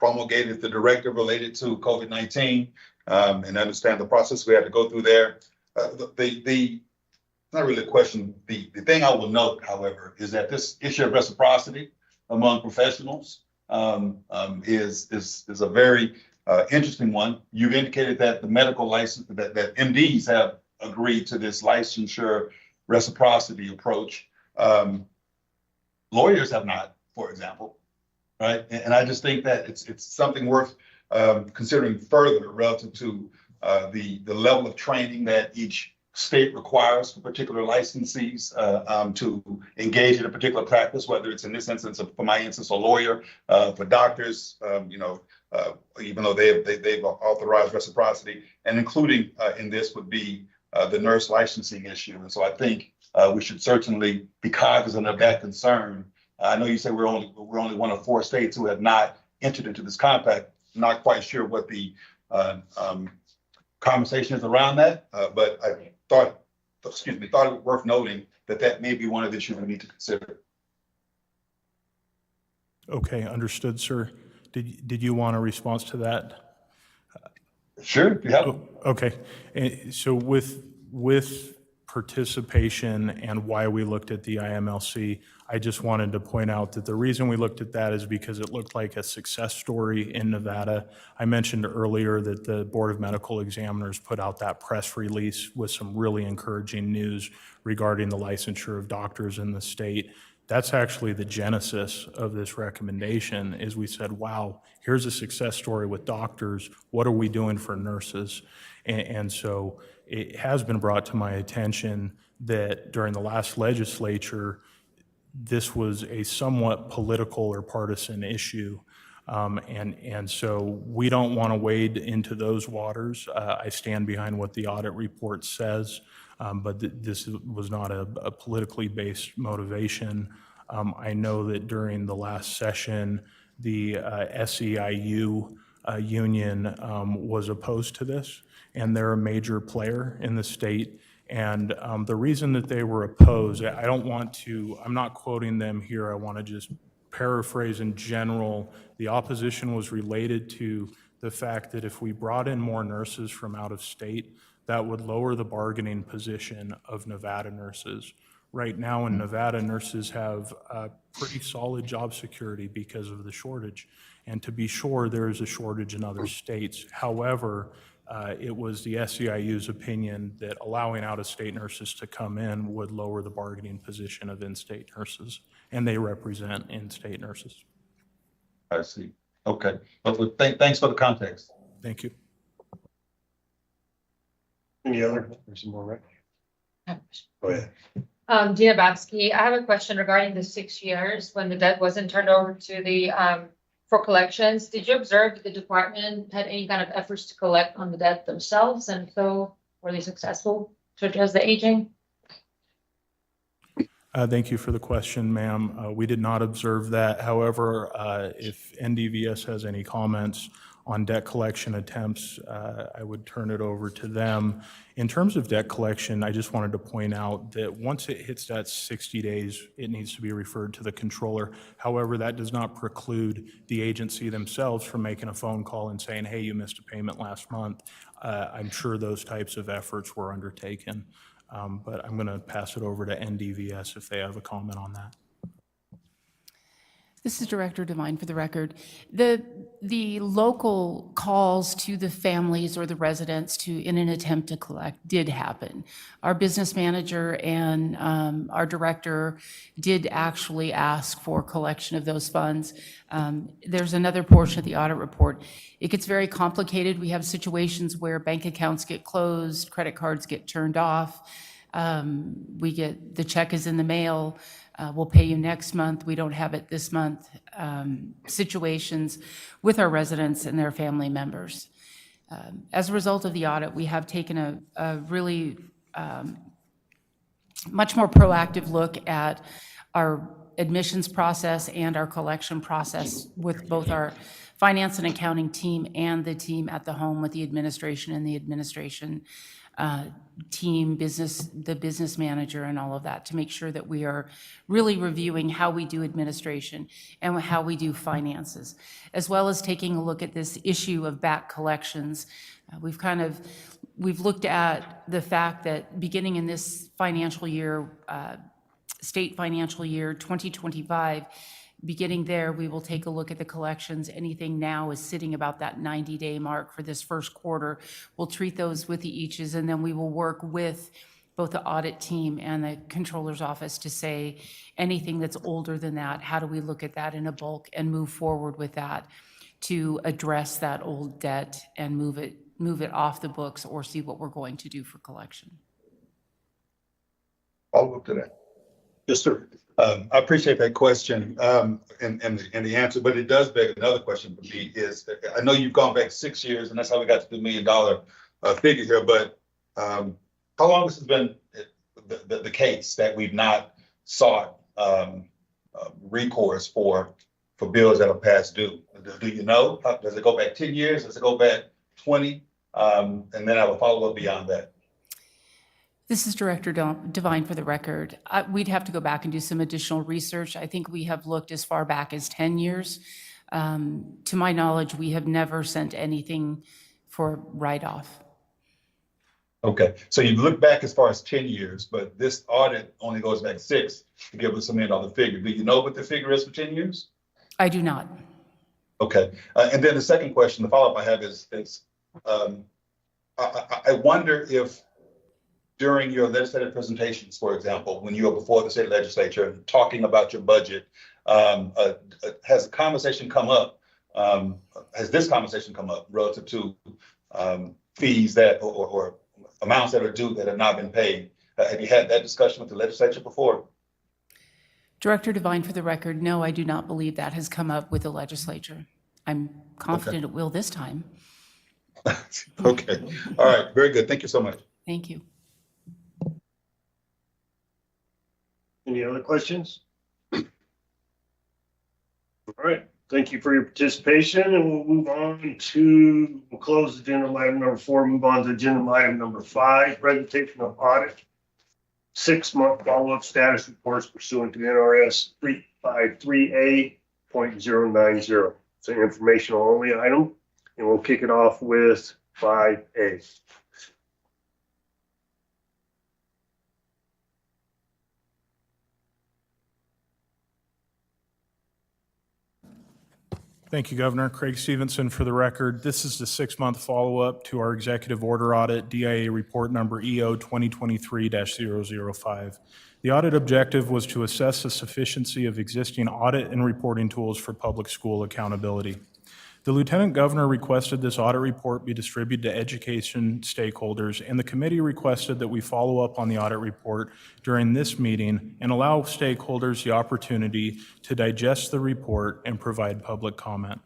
promulgated the directive related to COVID-19 and understand the process we had to go through there. Not really a question. The thing I will note, however, is that this issue of reciprocity among professionals is a very interesting one. You've indicated that the medical license, that MDs have agreed to this licensure reciprocity approach. Lawyers have not, for example, right? And I just think that it's something worth considering further relative to the level of training that each state requires for particular licensees to engage in a particular practice, whether it's in this instance, for my instance, a lawyer, for doctors, even though they've authorized reciprocity, and including in this would be the nurse licensing issue. And so I think we should certainly be cognizant of that concern. I know you say we're only one of 4 states who have not entered into this compact. I'm not quite sure what the conversation is around that, but I thought it was worth noting that may be one of the issues we need to consider. Okay, understood, sir. Did you want a response to that? Sure, if you have. Okay, so with participation and why we looked at the IMLC, I just wanted to point out that the reason we looked at that is because it looked like a success story in Nevada. I mentioned earlier that the Board of Medical Examiners put out that press release with some really encouraging news regarding the licensure of doctors in the state. That's actually the genesis of this recommendation, is we said, wow, here's a success story with doctors. What are we doing for nurses? And so it has been brought to my attention that during the last legislature, this was a somewhat political or partisan issue. And so we don't want to wade into those waters. I stand behind what the audit report says, but this was not a politically based motivation. I know that during the last session, the SEIU union was opposed to this, and they're a major player in the state. And the reason that they were opposed, I'm not quoting them here, I want to just paraphrase in general. The opposition was related to the fact that if we brought in more nurses from out of state, that would lower the bargaining position of Nevada nurses. Right now in Nevada, nurses have pretty solid job security because of the shortage. And to be sure, there is a shortage in other states. However, it was the SEIU's opinion that allowing out-of-state nurses to come in would lower the bargaining position of in-state nurses, and they represent in-state nurses. I see. Okay. But thanks for the context. Thank you. Any other? There's some more, right? Go ahead. Dina Babsky, I have a question regarding the 6 years when the debt wasn't turned over to the, for collections. Did you observe that the department had any kind of efforts to collect on the debt themselves? And so were they successful to address the aging? Thank you for the question, ma'am. We did not observe that. However, if NDVS has any comments on debt collection attempts, I would turn it over to them. In terms of debt collection, I just wanted to point out that once it hits that 60 days, it needs to be referred to the controller. However, that does not preclude the agency themselves from making a phone call and saying, hey, you missed a payment last month. I'm sure those types of efforts were undertaken. But I'm going to pass it over to NDVS if they have a comment on that. This is Director Devine for the record. The local calls to the families or the residents in an attempt to collect did happen. Our business manager and our director did actually ask for collection of those funds. There's another portion of the audit report. It gets very complicated. We have situations where bank accounts get closed, credit cards get turned off. The check is in the mail. We'll pay you next month. We don't have it this month. Situations with our residents and their family members. As a result of the audit, we have taken a really much more proactive look at our admissions process and our collection process with both our finance and accounting team and the team at the home with the administration and the administration team, the business manager and all of that, to make sure that we are really reviewing how we do administration and how we do finances, as well as taking a look at this issue of back collections. We've looked at the fact that beginning in this financial year, state financial year 2025, beginning there, we will take a look at the collections. Anything now is sitting about that 90-day mark for this first quarter. We'll treat those with the eaches, and then we will work with both the audit team and the controller's office to say anything that's older than that, how do we look at that in a bulk and move forward with that to address that old debt and move it off the books or see what we're going to do for collection. Follow up to that. Yes, sir. I appreciate that question and the answer, but it does beg another question for me is, I know you've gone back 6 years and that's how we got to the $1 million figure here, but how long has it been the case that we've not sought recourse for bills that are past due? Do you know? Does it go back 10 years? Does it go back 20? And then I will follow up beyond that. This is Director Devine for the record. We'd have to go back and do some additional research. I think we have looked as far back as 10 years. To my knowledge, we have never sent anything for write-off. Okay, so you look back as far as 10 years, but this audit only goes back 6 to give us $1 million figure. Do you know what the figure is for 10 years? I do not. Okay, and then the second question, the follow-up I have is I wonder if during your legislative presentations, for example, when you were before the state legislature talking about your budget, has a conversation come up, has this conversation come up relative to fees that or amounts that are due that have not been paid? Have you had that discussion with the legislature before? Director Devine for the record, no, I do not believe that has come up with the legislature. I'm confident it will this time. Okay, all right, very good. Thank you so much. Thank you. Any other questions? All right, thank you for your participation, and we'll move on to, we'll close agenda item number 4, move on to agenda item number 5, presentation of audit. 6-month follow-up status reports pursuant to NRS 353A.090. It's an informational only item, and we'll kick it off with 5A. Thank you, Governor. Craig Stevenson for the record. This is the 6-month follow-up to our executive order audit, DIA report number EO 2023-005. The audit objective was to assess the sufficiency of existing audit and reporting tools for public school accountability. The Lieutenant Governor requested this audit report be distributed to education stakeholders, and the committee requested that we follow up on the audit report during this meeting and allow stakeholders the opportunity to digest the report and provide public comment.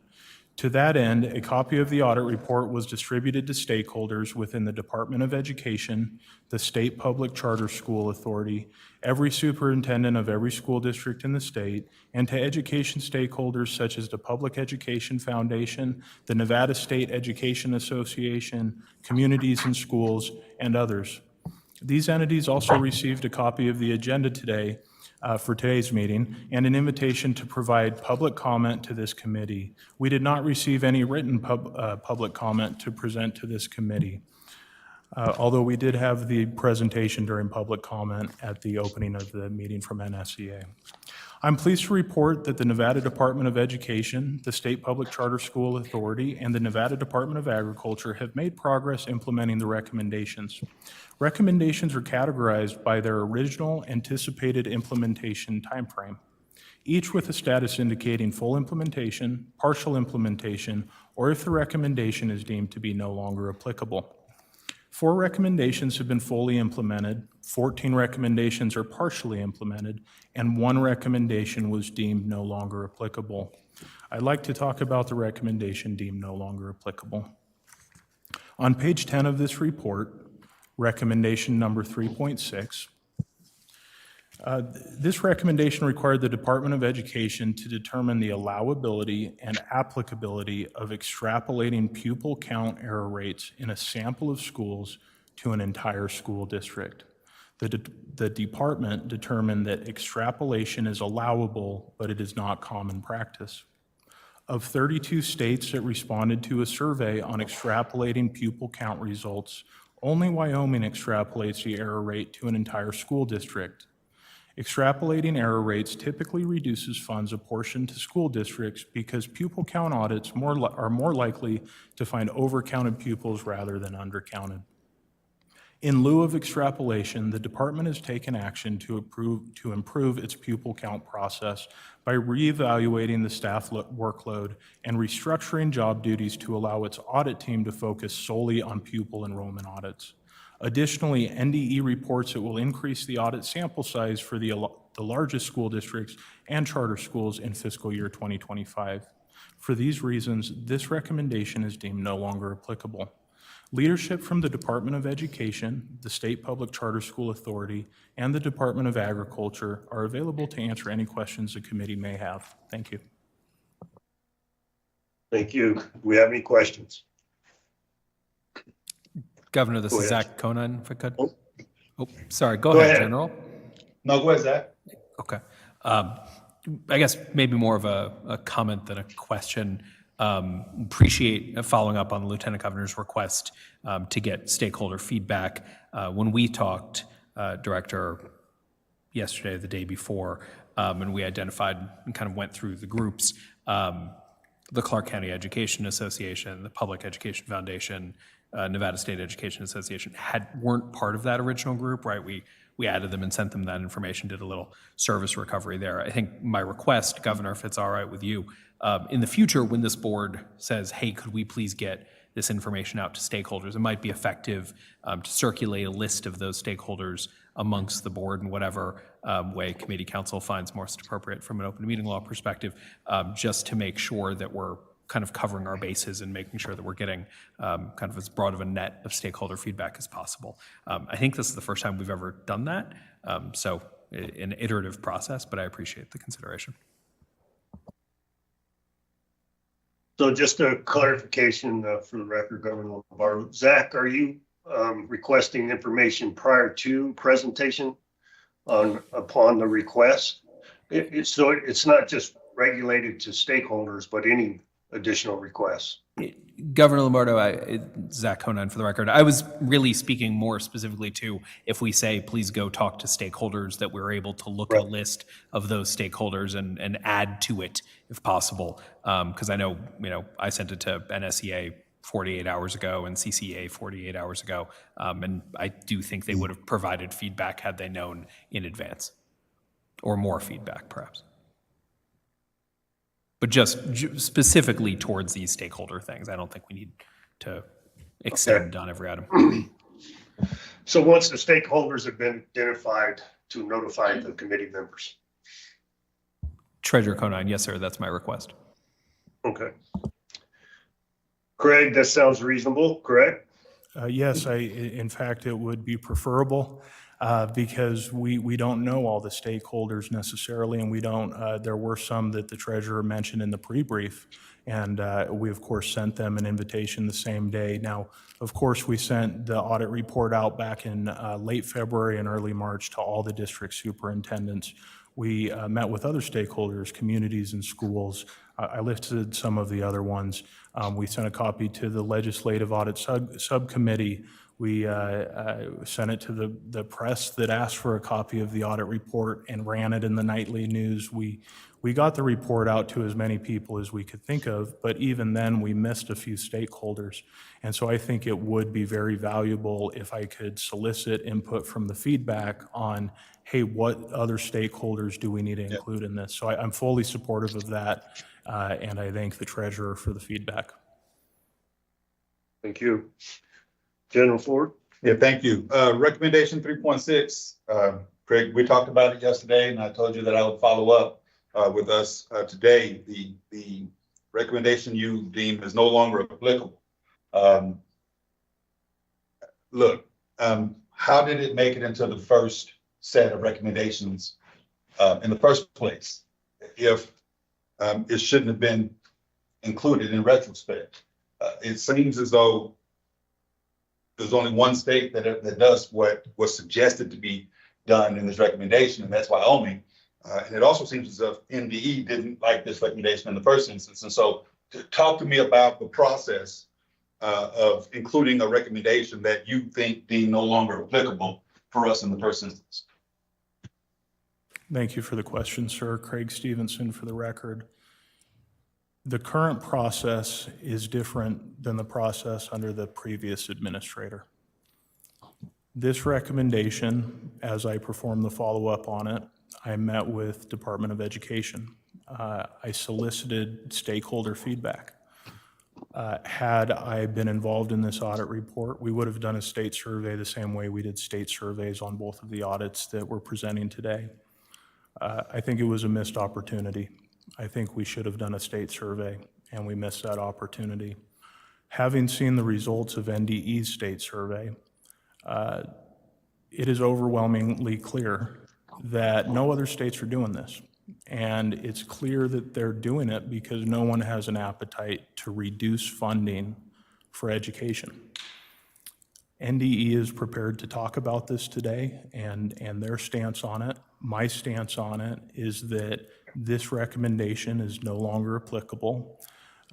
To that end, a copy of the audit report was distributed to stakeholders within the Department of Education, the State Public Charter School Authority, every superintendent of every school district in the state, and to education stakeholders such as the Public Education Foundation, the Nevada State Education Association, communities and schools, and others. These entities also received a copy of the agenda today for today's meeting and an invitation to provide public comment to this committee. We did not receive any written public comment to present to this committee, although we did have the presentation during public comment at the opening of the meeting from NSEA. I'm pleased to report that the Nevada Department of Education, the State Public Charter School Authority, and the Nevada Department of Agriculture have made progress implementing the recommendations. Recommendations are categorized by their original anticipated implementation timeframe, each with a status indicating full implementation, partial implementation, or if the recommendation is deemed to be no longer applicable. 4 recommendations have been fully implemented, 14 recommendations are partially implemented, and 1 recommendation was deemed no longer applicable. I'd like to talk about the recommendation deemed no longer applicable. On page 10 of this report, recommendation number 3.6, this recommendation required the Department of Education to determine the allowability and applicability of extrapolating pupil count error rates in a sample of schools to an entire school district. The department determined that extrapolation is allowable, but it is not common practice. Of 32 states that responded to a survey on extrapolating pupil count results, only Wyoming extrapolates the error rate to an entire school district. Extrapolating error rates typically reduces funds apportioned to school districts because pupil count audits are more likely to find overcounted pupils rather than undercounted. In lieu of extrapolation, the department has taken action to improve its pupil count process by reevaluating the staff workload and restructuring job duties to allow its audit team to focus solely on pupil enrollment audits. Additionally, NDE reports it will increase the audit sample size for the largest school districts and charter schools in fiscal year 2025. For these reasons, this recommendation is deemed no longer applicable. Leadership from the Department of Education, the State Public Charter School Authority, and the Department of Agriculture are available to answer any questions the committee may have. Thank you. Thank you. Do we have any questions? Governor, this Go is ahead. Zach Conan, if I could. Oh. Oh, sorry, go Go ahead, ahead. General. No, go ahead, Zach. Okay. I guess maybe more of a comment than a question. Appreciate following up on the Lieutenant Governor's request to get stakeholder feedback. When we talked, Director, yesterday or the day before, and we identified and kind of went through the groups, the Clark County Education Association, the Public Education Foundation, Nevada State Education Association weren't part of that original group, right? We added them and sent them that information, did a little service recovery there. I think my request, Governor, if it's all right with you, in the future, when this board says, hey, could we please get this information out to stakeholders, it might be effective to circulate a list of those stakeholders amongst the board in whatever way committee council finds most appropriate from an open meeting law perspective, just to make sure that we're kind of covering our bases and making sure that we're getting kind of as broad of a net of stakeholder feedback as possible. I think this is the first time we've ever done that. So an iterative process, but I appreciate the consideration. So just a clarification for the record, Governor Lombardo. Zach, are you requesting information prior to presentation upon the request? So it's not just regulated to stakeholders, but any additional requests? Governor Lombardo, Zach Conan for the record, I was really speaking more specifically to if we say, please go talk to stakeholders, that we're able to look at a list of those stakeholders and add to it if possible. Because I know, I sent it to NSEA 48 hours ago and CCA 48 hours ago. And I do think they would have provided feedback had they known in advance, or more feedback perhaps. But just specifically towards these stakeholder things, I don't think we need to extend on every item. So once the stakeholders have been identified, to notify the committee members? Treasurer Conine, yes, sir, that's my request. Okay. Craig, that sounds reasonable, correct? Yes, in fact, it would be preferable because we don't know all the stakeholders necessarily, and we don't, there were some that the treasurer mentioned in the pre-brief, and we of course sent them an invitation the same day. Now, of course, we sent the audit report out back in late February and early March to all the district superintendents. We met with other stakeholders, communities and schools. I listed some of the other ones. We sent a copy to the Legislative Audit Subcommittee. We sent it to the press that asked for a copy of the audit report and ran it in the nightly news. We got the report out to as many people as we could think of, but even then we missed a few stakeholders. And so I think it would be very valuable if I could solicit input from the feedback on, hey, what other stakeholders do we need to include in this? So I'm fully supportive of that, and I thank the treasurer for the feedback. Thank you. General Ford? Yeah, thank you. Recommendation 3.6, Craig, we talked about it yesterday, and I told you that I would follow up with us today. The recommendation you deem is no longer applicable. Look, how did it make it into the first set of recommendations in the first place if it shouldn't have been included in retrospect? It seems as though there's only one state that does what was suggested to be done in this recommendation, and that's Wyoming. And it also seems as if NDE didn't like this recommendation in the first instance. And so talk to me about the process of including a recommendation that you think deemed no longer applicable for us in the first instance. Thank you for the question, sir. Craig Stevenson for the record. The current process is different than the process under the previous administrator. This recommendation, as I performed the follow-up on it, I met with Department of Education. I solicited stakeholder feedback. Had I been involved in this audit report, we would have done a state survey the same way we did state surveys on both of the audits that we're presenting today. I think it was a missed opportunity. I think we should have done a state survey, and we missed that opportunity. Having seen the results of NDE's state survey, it is overwhelmingly clear that no other states are doing this. And it's clear that they're doing it because no one has an appetite to reduce funding for education. NDE is prepared to talk about this today and their stance on it. My stance on it is that this recommendation is no longer applicable.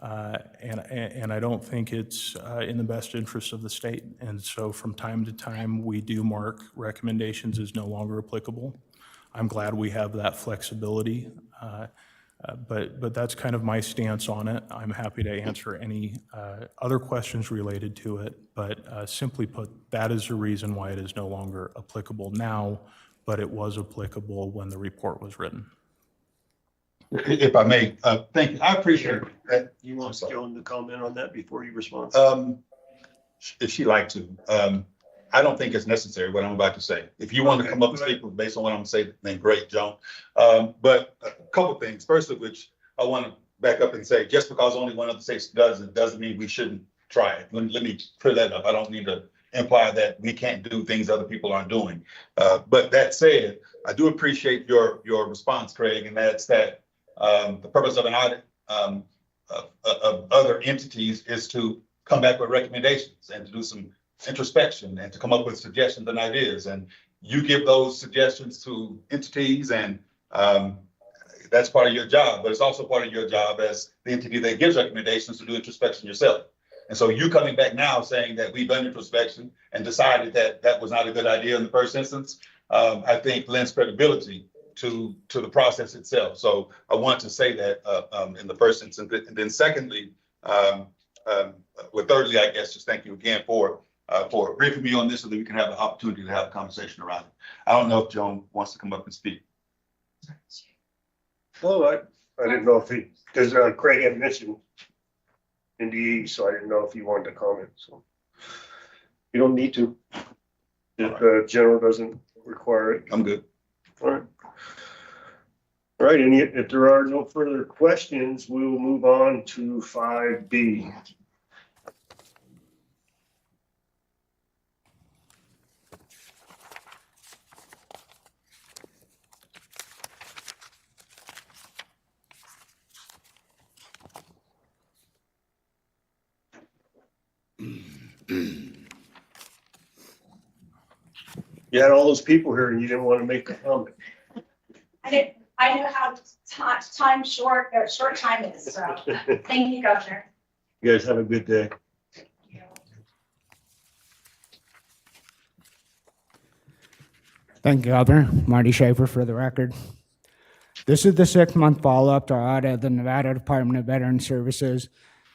And I don't think it's in the best interest of the state. And so from time to time, we do mark recommendations as no longer applicable. I'm glad we have that flexibility, but that's kind of my stance on it. I'm happy to answer any other questions related to it, but simply put, that is the reason why it is no longer applicable now, but it was applicable when the report was written. If I may, thank you. I appreciate that. You want Joan to comment on that before you respond? If she'd like to. I don't think it's necessary what I'm about to say. If you want to come up and speak based on what I'm saying, then great, Joan. But a couple of things. First of which, I want to back up and say, just because only one other state does it, doesn't mean we shouldn't try it. Let me clear that up. I don't need to imply that we can't do things other people aren't doing. But that said, I do appreciate your response, Craig, and that's that the purpose of an audit of other entities is to come back with recommendations and to do some introspection and to come up with suggestions and ideas. And you give those suggestions to entities, and that's part of your job, but it's also part of your job as the entity that gives recommendations to do introspection yourself. And so you coming back now saying that we've done introspection and decided that that was not a good idea in the first instance, I think lends credibility to the process itself. So I want to say that in the first instance, and then secondly, well, thirdly, I guess, just thank you again for briefing me on this so that we can have an opportunity to have a conversation around it. I don't know if Joan wants to come up and speak. Oh, I didn't know if he, because Craig had mentioned NDE, so I didn't know if he wanted to comment, so. You don't need to. If the general doesn't require it. I'm good. All right. All right, and if there are no further questions, we will move on to 5B. You had all those people here and you didn't want to make a comment. I know how short time is, so thank you, Governor. You guys have a good day. Thank you, Governor. Marty Schaefer for the record. This is the 6-month follow-up to our audit of the Nevada Department of Veteran Services,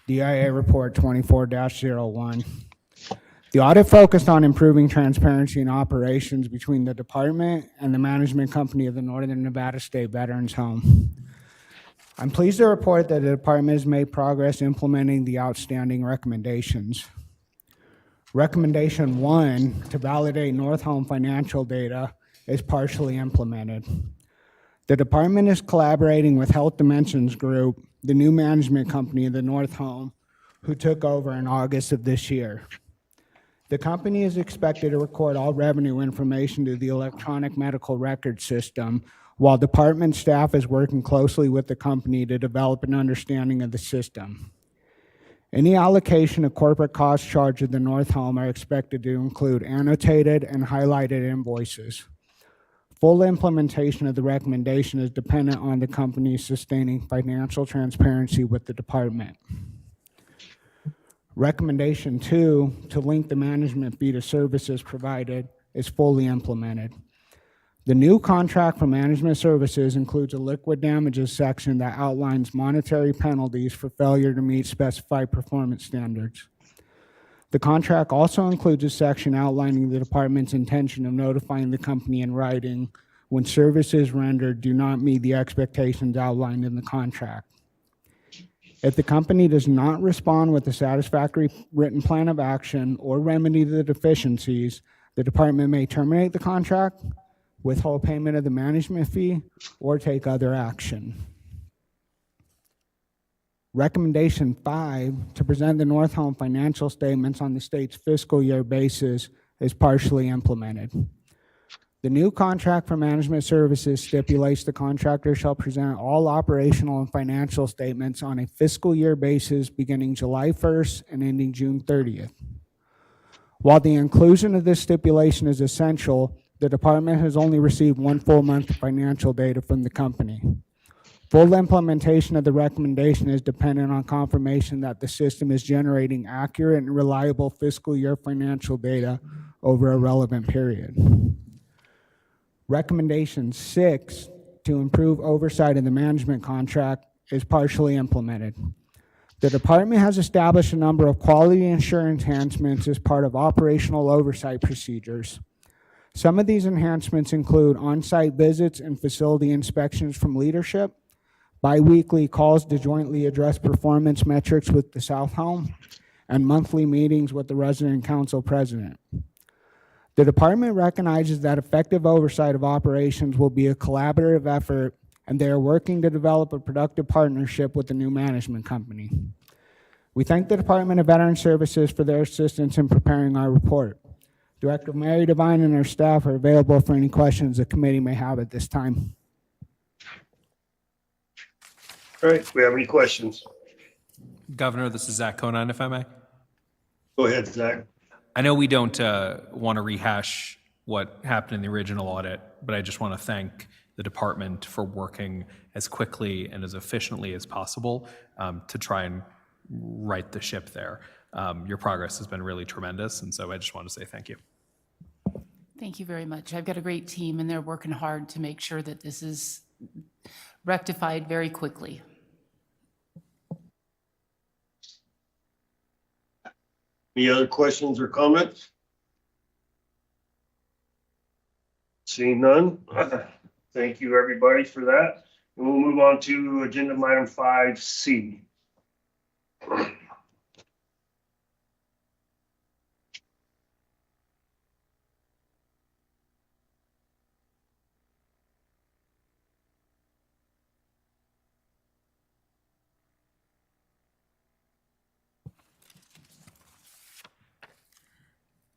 DIA Report 24-01. The audit focused on improving transparency in operations between the department and the management company of the Northern Nevada State Veterans Home. I'm pleased to report that the department has made progress implementing the outstanding recommendations. Recommendation 1, to validate North Home financial data, is partially implemented. The department is collaborating with Health Dimensions Group, the new management company of the North Home, who took over in August of this year. The company is expected to record all revenue information to the electronic medical record system, while department staff is working closely with the company to develop an understanding of the system. Any allocation of corporate cost charge of the North Home are expected to include annotated and highlighted invoices. Full implementation of the recommendation is dependent on the company sustaining financial transparency with the department. Recommendation 2, to link the management fee to services provided, is fully implemented. The new contract for management services includes a liquid damages section that outlines monetary penalties for failure to meet specified performance standards. The contract also includes a section outlining the department's intention of notifying the company in writing when services rendered do not meet the expectations outlined in the contract. If the company does not respond with a satisfactory written plan of action or remedy the deficiencies, the department may terminate the contract, withhold payment of the management fee, or take other action. Recommendation 5, to present the North Home financial statements on the state's fiscal year basis, is partially implemented. The new contract for management services stipulates the contractor shall present all operational and financial statements on a fiscal year basis beginning July 1st and ending June 30th. While the inclusion of this stipulation is essential, the department has only received 1 full month of financial data from the company. Full implementation of the recommendation is dependent on confirmation that the system is generating accurate and reliable fiscal year financial data over a relevant period. Recommendation 6, to improve oversight of the management contract, is partially implemented. The department has established a number of quality assurance enhancements as part of operational oversight procedures. Some of these enhancements include on-site visits and facility inspections from leadership, biweekly calls to jointly address performance metrics with the South Home, and monthly meetings with the resident council president. The department recognizes that effective oversight of operations will be a collaborative effort and they are working to develop a productive partnership with the new management company. We thank the Department of Veteran Services for their assistance in preparing our report. Director Mary Devine and her staff are available for any questions the committee may have at this time. All right, do we have any questions? Governor, this is Zach Conine, if I may. Go ahead, Zach. I know we don't want to rehash what happened in the original audit, but I just want to thank the department for working as quickly and as efficiently as possible to try and right the ship there. Your progress has been really tremendous, and so I just want to say thank you. Thank you very much. I've got a great team, and they're working hard to make sure that this is rectified very quickly. Any other questions or comments? Seeing none, thank you, everybody, for that. And we'll move on to agenda item 5C.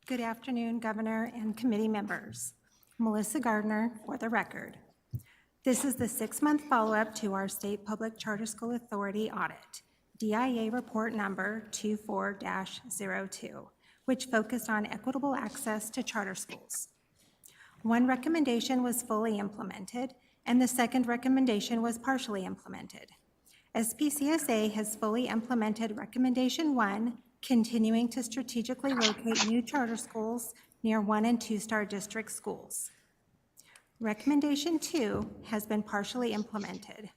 Good afternoon, Governor and committee members. Melissa Gardner for the record. This is the 6-month follow-up to our State Public Charter School Authority audit, DIA report number 24-02, which focused on equitable access to charter schools. One recommendation was fully implemented, and the second recommendation was partially implemented. SPCSA has fully implemented recommendation 1, continuing to strategically locate new charter schools near 1- and 2-star district schools. Recommendation 2 has been partially implemented.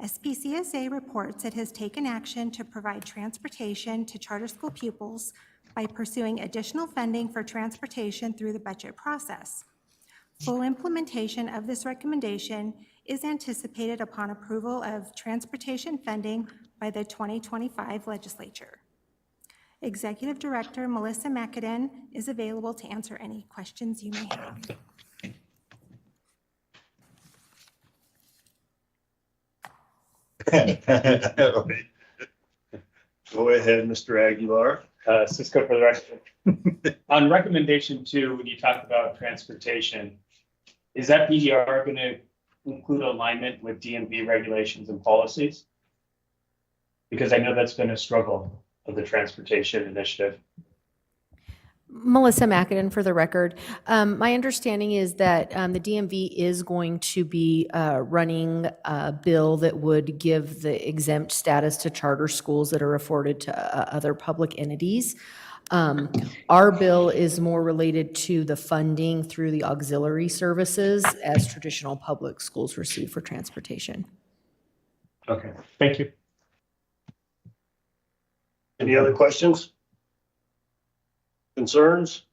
SPCSA reports it has taken action to provide transportation to charter school pupils by pursuing additional funding for transportation through the budget process. Full implementation of this recommendation is anticipated upon approval of transportation funding by the 2025 legislature. Executive Director Melissa McAdin is available to answer any questions you may have. Go ahead, Mr. Aguilar. Cisco for the record. On recommendation 2, when you talk about transportation, is that PDR going to include alignment with DMV regulations and policies? Because I know that's been a struggle of the transportation initiative. Melissa McAdin for the record. My understanding is that the DMV is going to be running a bill that would give the exempt status to charter schools that are afforded to other public entities. Our bill is more related to the funding through the auxiliary services as traditional public schools receive for transportation. Okay, thank you. Any other questions? Concerns?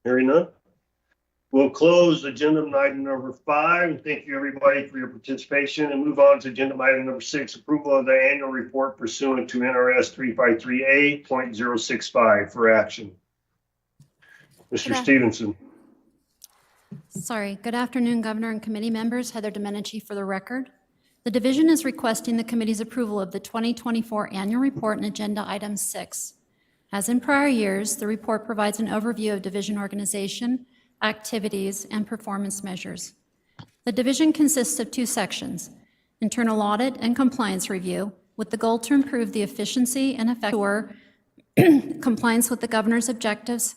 Hearing none. We'll close agenda item number 5. Thank you, everybody, for your participation, and move on to agenda item number 6, approval of the annual report pursuant to NRS 353A.065 for action. Mr. Stevenson. Sorry. Good afternoon, Governor and committee members. Heather Domenici for the record. The division is requesting the committee's approval of the 2024 annual report and agenda item 6. As in prior years, the report provides an overview of division organization, activities, and performance measures. The division consists of 2 sections, internal audit and compliance review, with the goal to improve the efficiency and effectiveness compliance with the governor's objectives,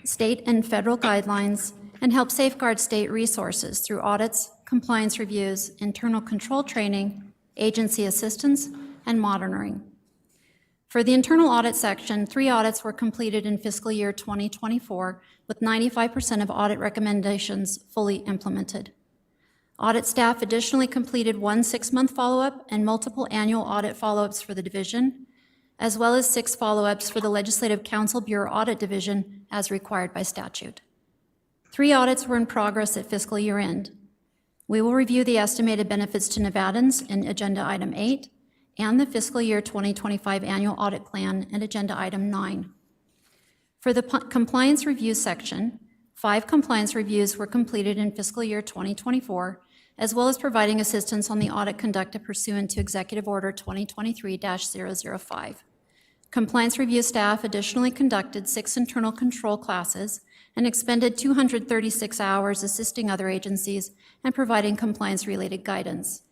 state and federal guidelines, and help safeguard state resources through audits, compliance reviews, internal control training, agency assistance, and monitoring. For the internal audit section, 3 audits were completed in fiscal year 2024, with 95% of audit recommendations fully implemented. Audit staff additionally completed 1 6-month follow-up and multiple annual audit follow-ups for the division, as well as 6 follow-ups for the Legislative Council Bureau Audit Division as required by statute. 3 audits were in progress at fiscal year end. We will review the estimated benefits to Nevadans in agenda item 8 and the fiscal year 2025 annual audit plan in agenda item 9. For the compliance review section, 5 compliance reviews were completed in fiscal year 2024, as well as providing assistance on the audit conducted pursuant to Executive Order 2023-005. Compliance review staff additionally conducted 6 internal control classes and expended 236 hours assisting other agencies and providing compliance-related guidance.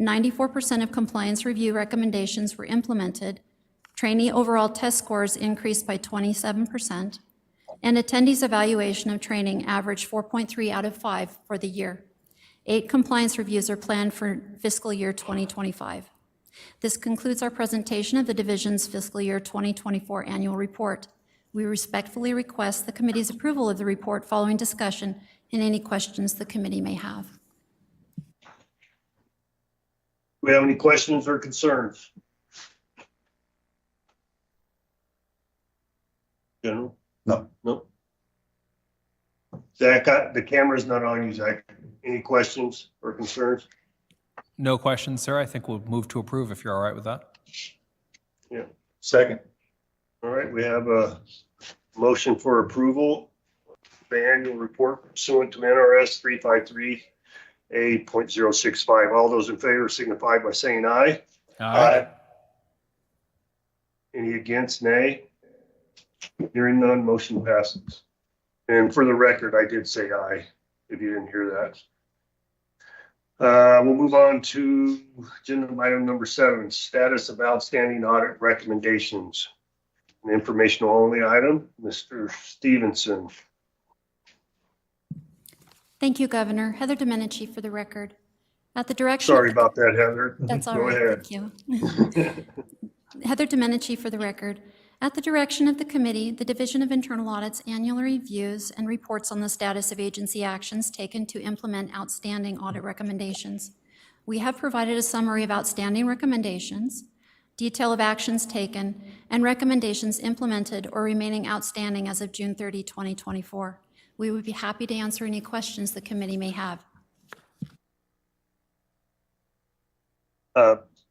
94% of compliance review recommendations were implemented, trainee overall test scores increased by 27%, and attendees' evaluation of training averaged 4.3 out of 5 for the year. 8 compliance reviews are planned for fiscal year 2025. This concludes our presentation of the division's fiscal year 2024 annual report. We respectfully request the committee's approval of the report following discussion and any questions the committee may have. Do we have any questions or concerns? General? No. No. Zach, the camera's not on you, Zach. Any questions or concerns? No questions, sir. I think we'll move to approve if you're all right with that. Yeah. Second. All right, we have a motion for approval of the annual report pursuant to NRS 353A.065. All those in favor signify by saying aye. Aye. Any against, nay? Hearing none, motion passes. And for the record, I did say aye, if you didn't hear that. We'll move on to agenda item number 7, status of outstanding audit recommendations. An informational only item, Mr. Stevenson. Thank you, Governor. Heather Domenici for the record. At the direction. Sorry about that, Heather. That's all Go right. ahead. Thank you. Heather Domenici for the record. At the direction of the committee, the Division of Internal Audit's annual reviews and reports on the status of agency actions taken to implement outstanding audit recommendations. We have provided a summary of outstanding recommendations, detail of actions taken, and recommendations implemented or remaining outstanding as of June 30, 2024. We would be happy to answer any questions the committee may have.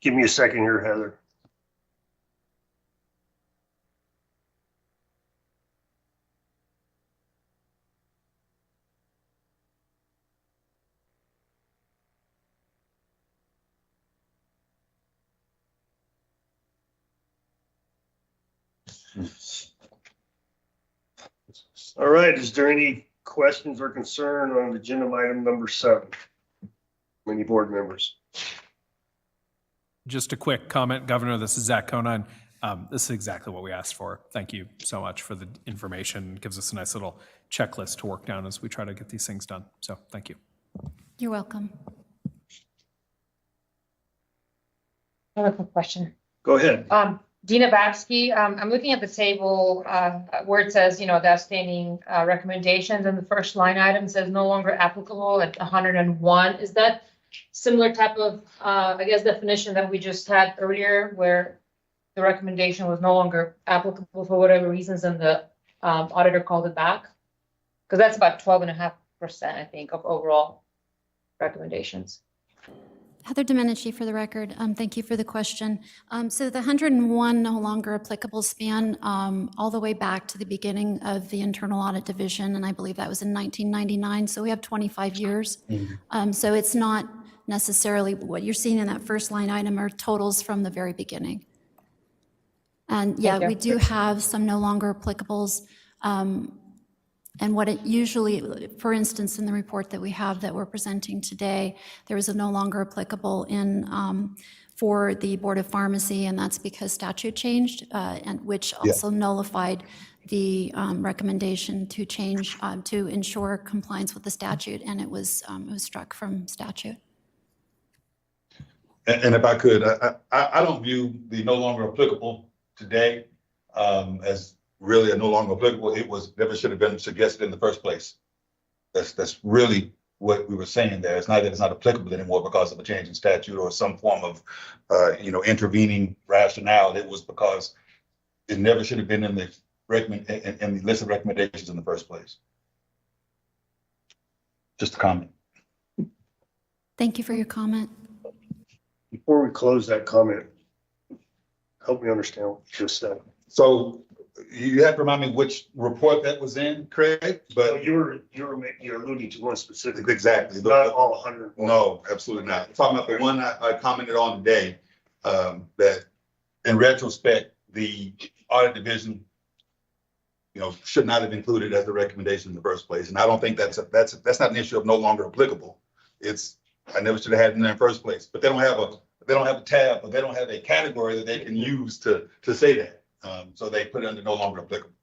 Give me a second here, Heather. All right, is there any questions or concern on agenda item number 7? Any board members? Just a quick comment, Governor. This is Zach Conine. This is exactly what we asked for. Thank you so much for the information. It gives us a nice little checklist to work down as we try to get these things done. So thank you. You're welcome. I have a quick question. Go ahead. Dina Babsky, I'm looking at the table where it says, the outstanding recommendations, and the first line item says no longer applicable at 101. Is that similar type of, definition that we just had earlier, where the recommendation was no longer applicable for whatever reasons and the auditor called it back? Because that's about 12.5%, I think, of overall recommendations. Heather Domenici for the record. Thank you for the question. So the 101 no longer applicable span all the way back to the beginning of the Internal Audit Division, and I believe that was in 1999. So we have 25 years. So it's not necessarily what you're seeing in that first line item are totals from the very beginning. And yeah, we do have some no longer applicables. And what it usually, for instance, in the report that we have that we're presenting today, there is a no longer applicable in for the Board of Pharmacy, and that's because statute changed, and which also nullified the recommendation to change to ensure compliance with the statute, and it was struck from statute. And if I could, I don't view the no longer applicable today as really a no longer applicable. It was never should have been suggested in the first place. That's really what we were saying there. It's not that it's not applicable anymore because of a change in statute or some form of intervening rationale. It was because it never should have been in the list of recommendations in the first place. Just a comment. Thank you for your comment. Before we close that comment, help me understand what you just said. So You have to remind me which report that was in, Craig, So but you're alluding to one specific, exactly. not all 100. No, absolutely not. I'm talking about the one I commented on today, that in retrospect, the audit division, should not have included as a recommendation in the first place. And I don't think that's not an issue of no longer applicable. I never should have had it in there in the first place, but they don't have a tab, or they don't have a category that they can use to say that. So they put it under no longer applicable.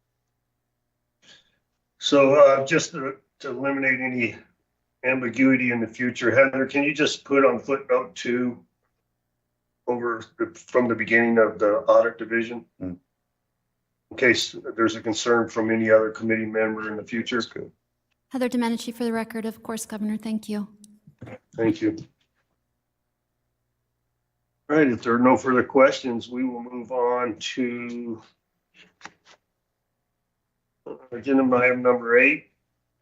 So just to eliminate any ambiguity in the future, Heather, can you just put on footnote 2 from the beginning of the audit division? In case there's a concern from any other committee member in the future. Heather Domenici for the record, of course, Governor, thank you. Thank you. All right, if there are no further questions, we will move on to agenda item number 8.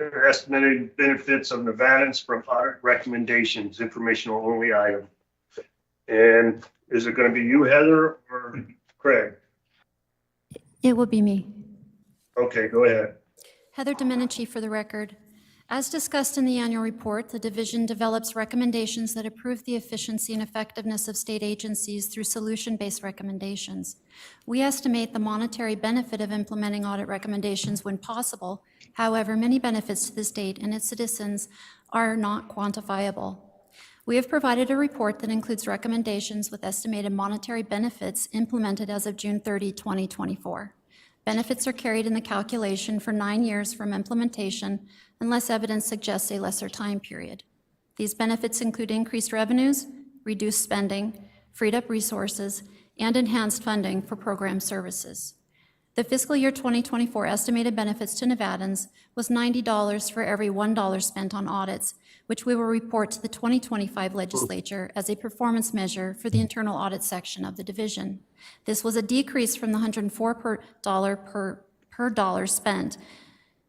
Estimated benefits of Nevadans from audit recommendations, informational only item. And is it going to be you, Heather, or Craig? It will be me. Okay, go ahead. Heather Domenici for the record. As discussed in the annual report, the division develops recommendations that improve the efficiency and effectiveness of state agencies through solution-based recommendations. We estimate the monetary benefit of implementing audit recommendations when possible. However, many benefits to the state and its citizens are not quantifiable. We have provided a report that includes recommendations with estimated monetary benefits implemented as of June 30, 2024. Benefits are carried in the calculation for 9 years from implementation unless evidence suggests a lesser time period. These benefits include increased revenues, reduced spending, freed up resources, and enhanced funding for program services. The fiscal year 2024 estimated benefits to Nevadans was $90 for every $1 spent on audits, which we will report to the 2025 legislature as a performance measure for the internal audit section of the division. This was a decrease from the $104 per dollar spent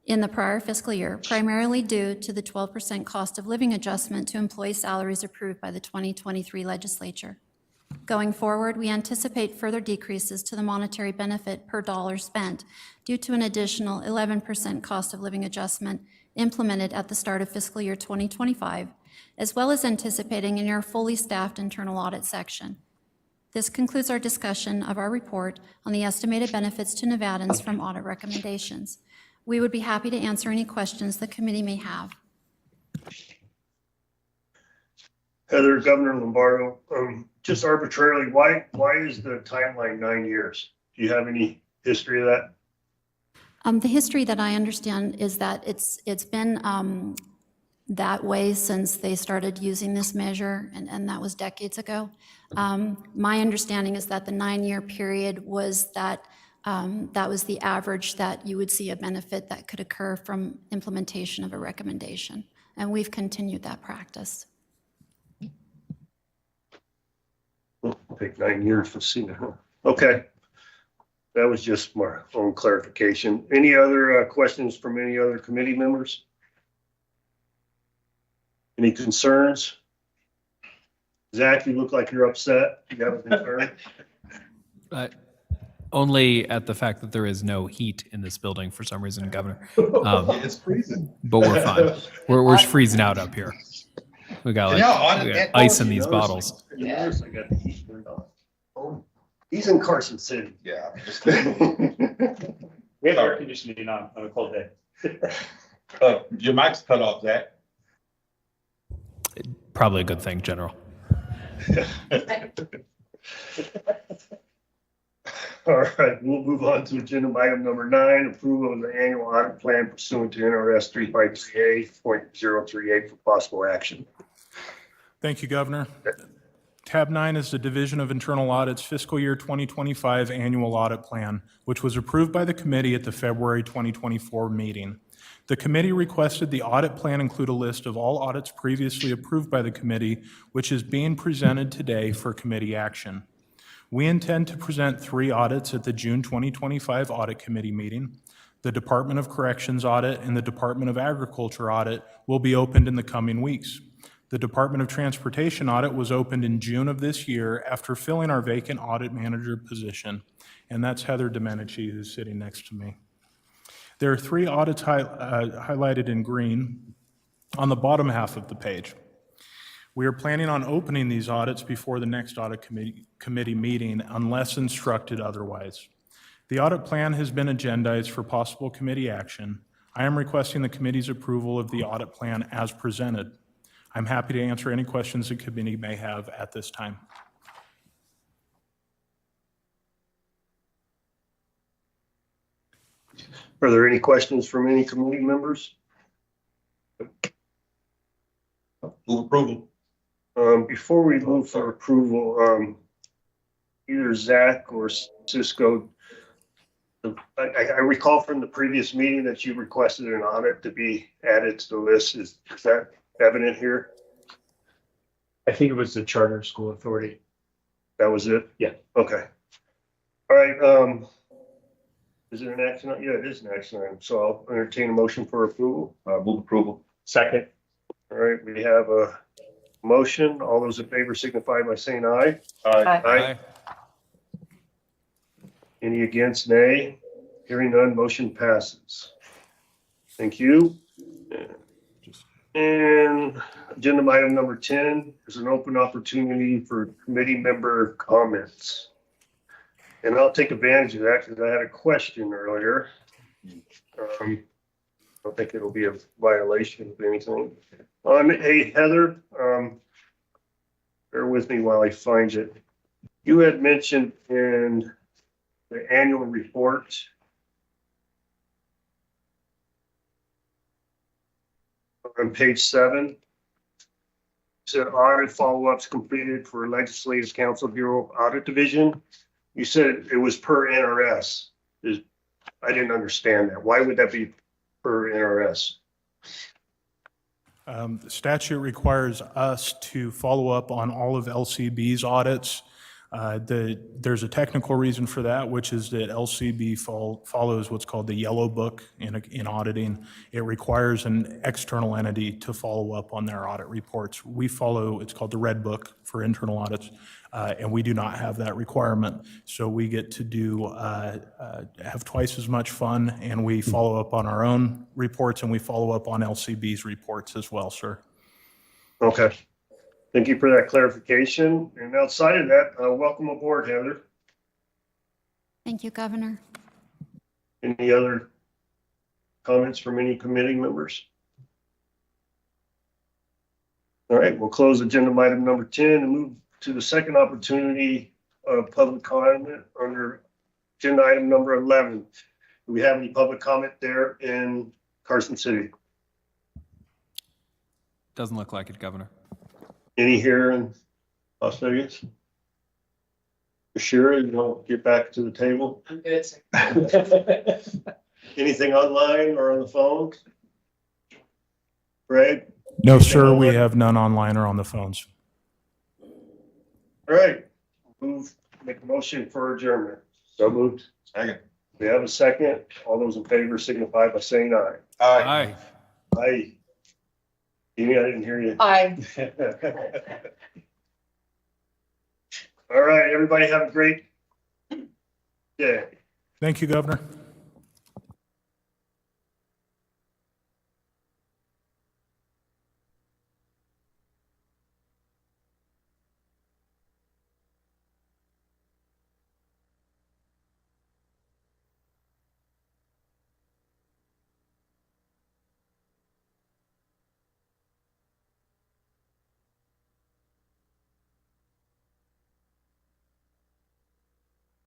in the prior fiscal year, primarily due to the 12% cost of living adjustment to employee salaries approved by the 2023 legislature. Going forward, we anticipate further decreases to the monetary benefit per dollar spent due to an additional 11% cost of living adjustment implemented at the start of fiscal year 2025, as well as anticipating a near fully staffed internal audit section. This concludes our discussion of our report on the estimated benefits to Nevadans from audit recommendations. We would be happy to answer any questions the committee may have. Heather, Governor Lombardo, just arbitrarily, why is the timeline 9 years? Do you have any history of that? The history that I understand is that it's been that way since they started using this measure, and that was decades ago. My understanding is that the 9-year period was that was the average that you would see a benefit that could occur from implementation of a recommendation, and we've continued that practice. Take 9 years to see it, huh? Okay. That was just my own clarification. Any other questions from any other committee members? Any concerns? Zach, you look like you're upset. You have a concern? Only at the fact that there is no heat in this building for some reason, Governor. It's freezing. But we're fine. We're freezing out up here. We got ice in these bottles. I got the heat turned on. Oh, he's in Carson City. Yeah. We have air conditioning on a cold day. Your mic's cut off, Zach. Probably a good thing, General. All right, we'll move on to agenda item number 9, approval of the annual audit plan pursuant to NRS 353A.038 for possible action. Thank you, Governor. Tab 9 is the Division of Internal Audit's fiscal year 2025 annual audit plan, which was approved by the committee at the February 2024 meeting. The committee requested the audit plan include a list of all audits previously approved by the committee, which is being presented today for committee action. We intend to present 3 audits at the June 2025 Audit Committee meeting. The Department of Corrections audit and the Department of Agriculture audit will be opened in the coming weeks. The Department of Transportation audit was opened in June of this year after filling our vacant audit manager position, and that's Heather Domenici, who's sitting next to me. There are 3 audits highlighted in green on the bottom half of the page. We are planning on opening these audits before the next audit committee meeting unless instructed otherwise. The audit plan has been agendized for possible committee action. I am requesting the committee's approval of the audit plan as presented. I'm happy to answer any questions the committee may have at this time. Are there any questions from any committee members? Move approval. Before we move for approval, either Zach or Cisco, I recall from the previous meeting that you requested an audit to be added to the list. Is that evident here? I think it was the Charter School Authority. That was it? Yeah. Okay. All right, is it an action? Yeah, it is an action item. So I'll entertain a motion for approval. Move approval. Second. All right, we have a motion. All those in favor signify by saying aye. Aye. Any against, nay? Hearing none, motion passes. Thank you. And agenda item number 10 is an open opportunity for committee member comments. And I'll take advantage of that because I had a question earlier. I don't think it'll be a violation of anything. Hey, Heather, bear with me while I find it. You had mentioned in the annual report on page 7, said audit follow-ups completed for Legislative Council Bureau Audit Division. You said it was per NRS. I didn't understand that. Why would that be per NRS? The statute requires us to follow up on all of LCB's audits. There's a technical reason for that, which is that LCB follows what's called the yellow book in auditing. It requires an external entity to follow up on their audit reports. We follow, it's called the red book for internal audits, and we do not have that requirement. So we get to have twice as much fun, and we follow up on our own reports, and we follow up on LCB's reports as well, sir. Okay. Thank you for that clarification. And outside of that, welcome aboard, Heather. Thank you, Governor. Any other comments from any committee members? All right, we'll close agenda item number 10 and move to the second opportunity of public comment under agenda item number 11. Do we have any public comment there in Carson City? Doesn't look like it, Governor. Any here in Las Vegas? For sure, you don't get back to the table? I'm good, sir. Anything online or on the phone? Greg? No, sir, we have none online or on the phones. All right, make a motion for adjournment. So moved. Second. We have a second. All those in favor signify by saying aye. Aye. Aye. Amy, I didn't hear you. Aye. All right, everybody have a great day. Thank you, Governor.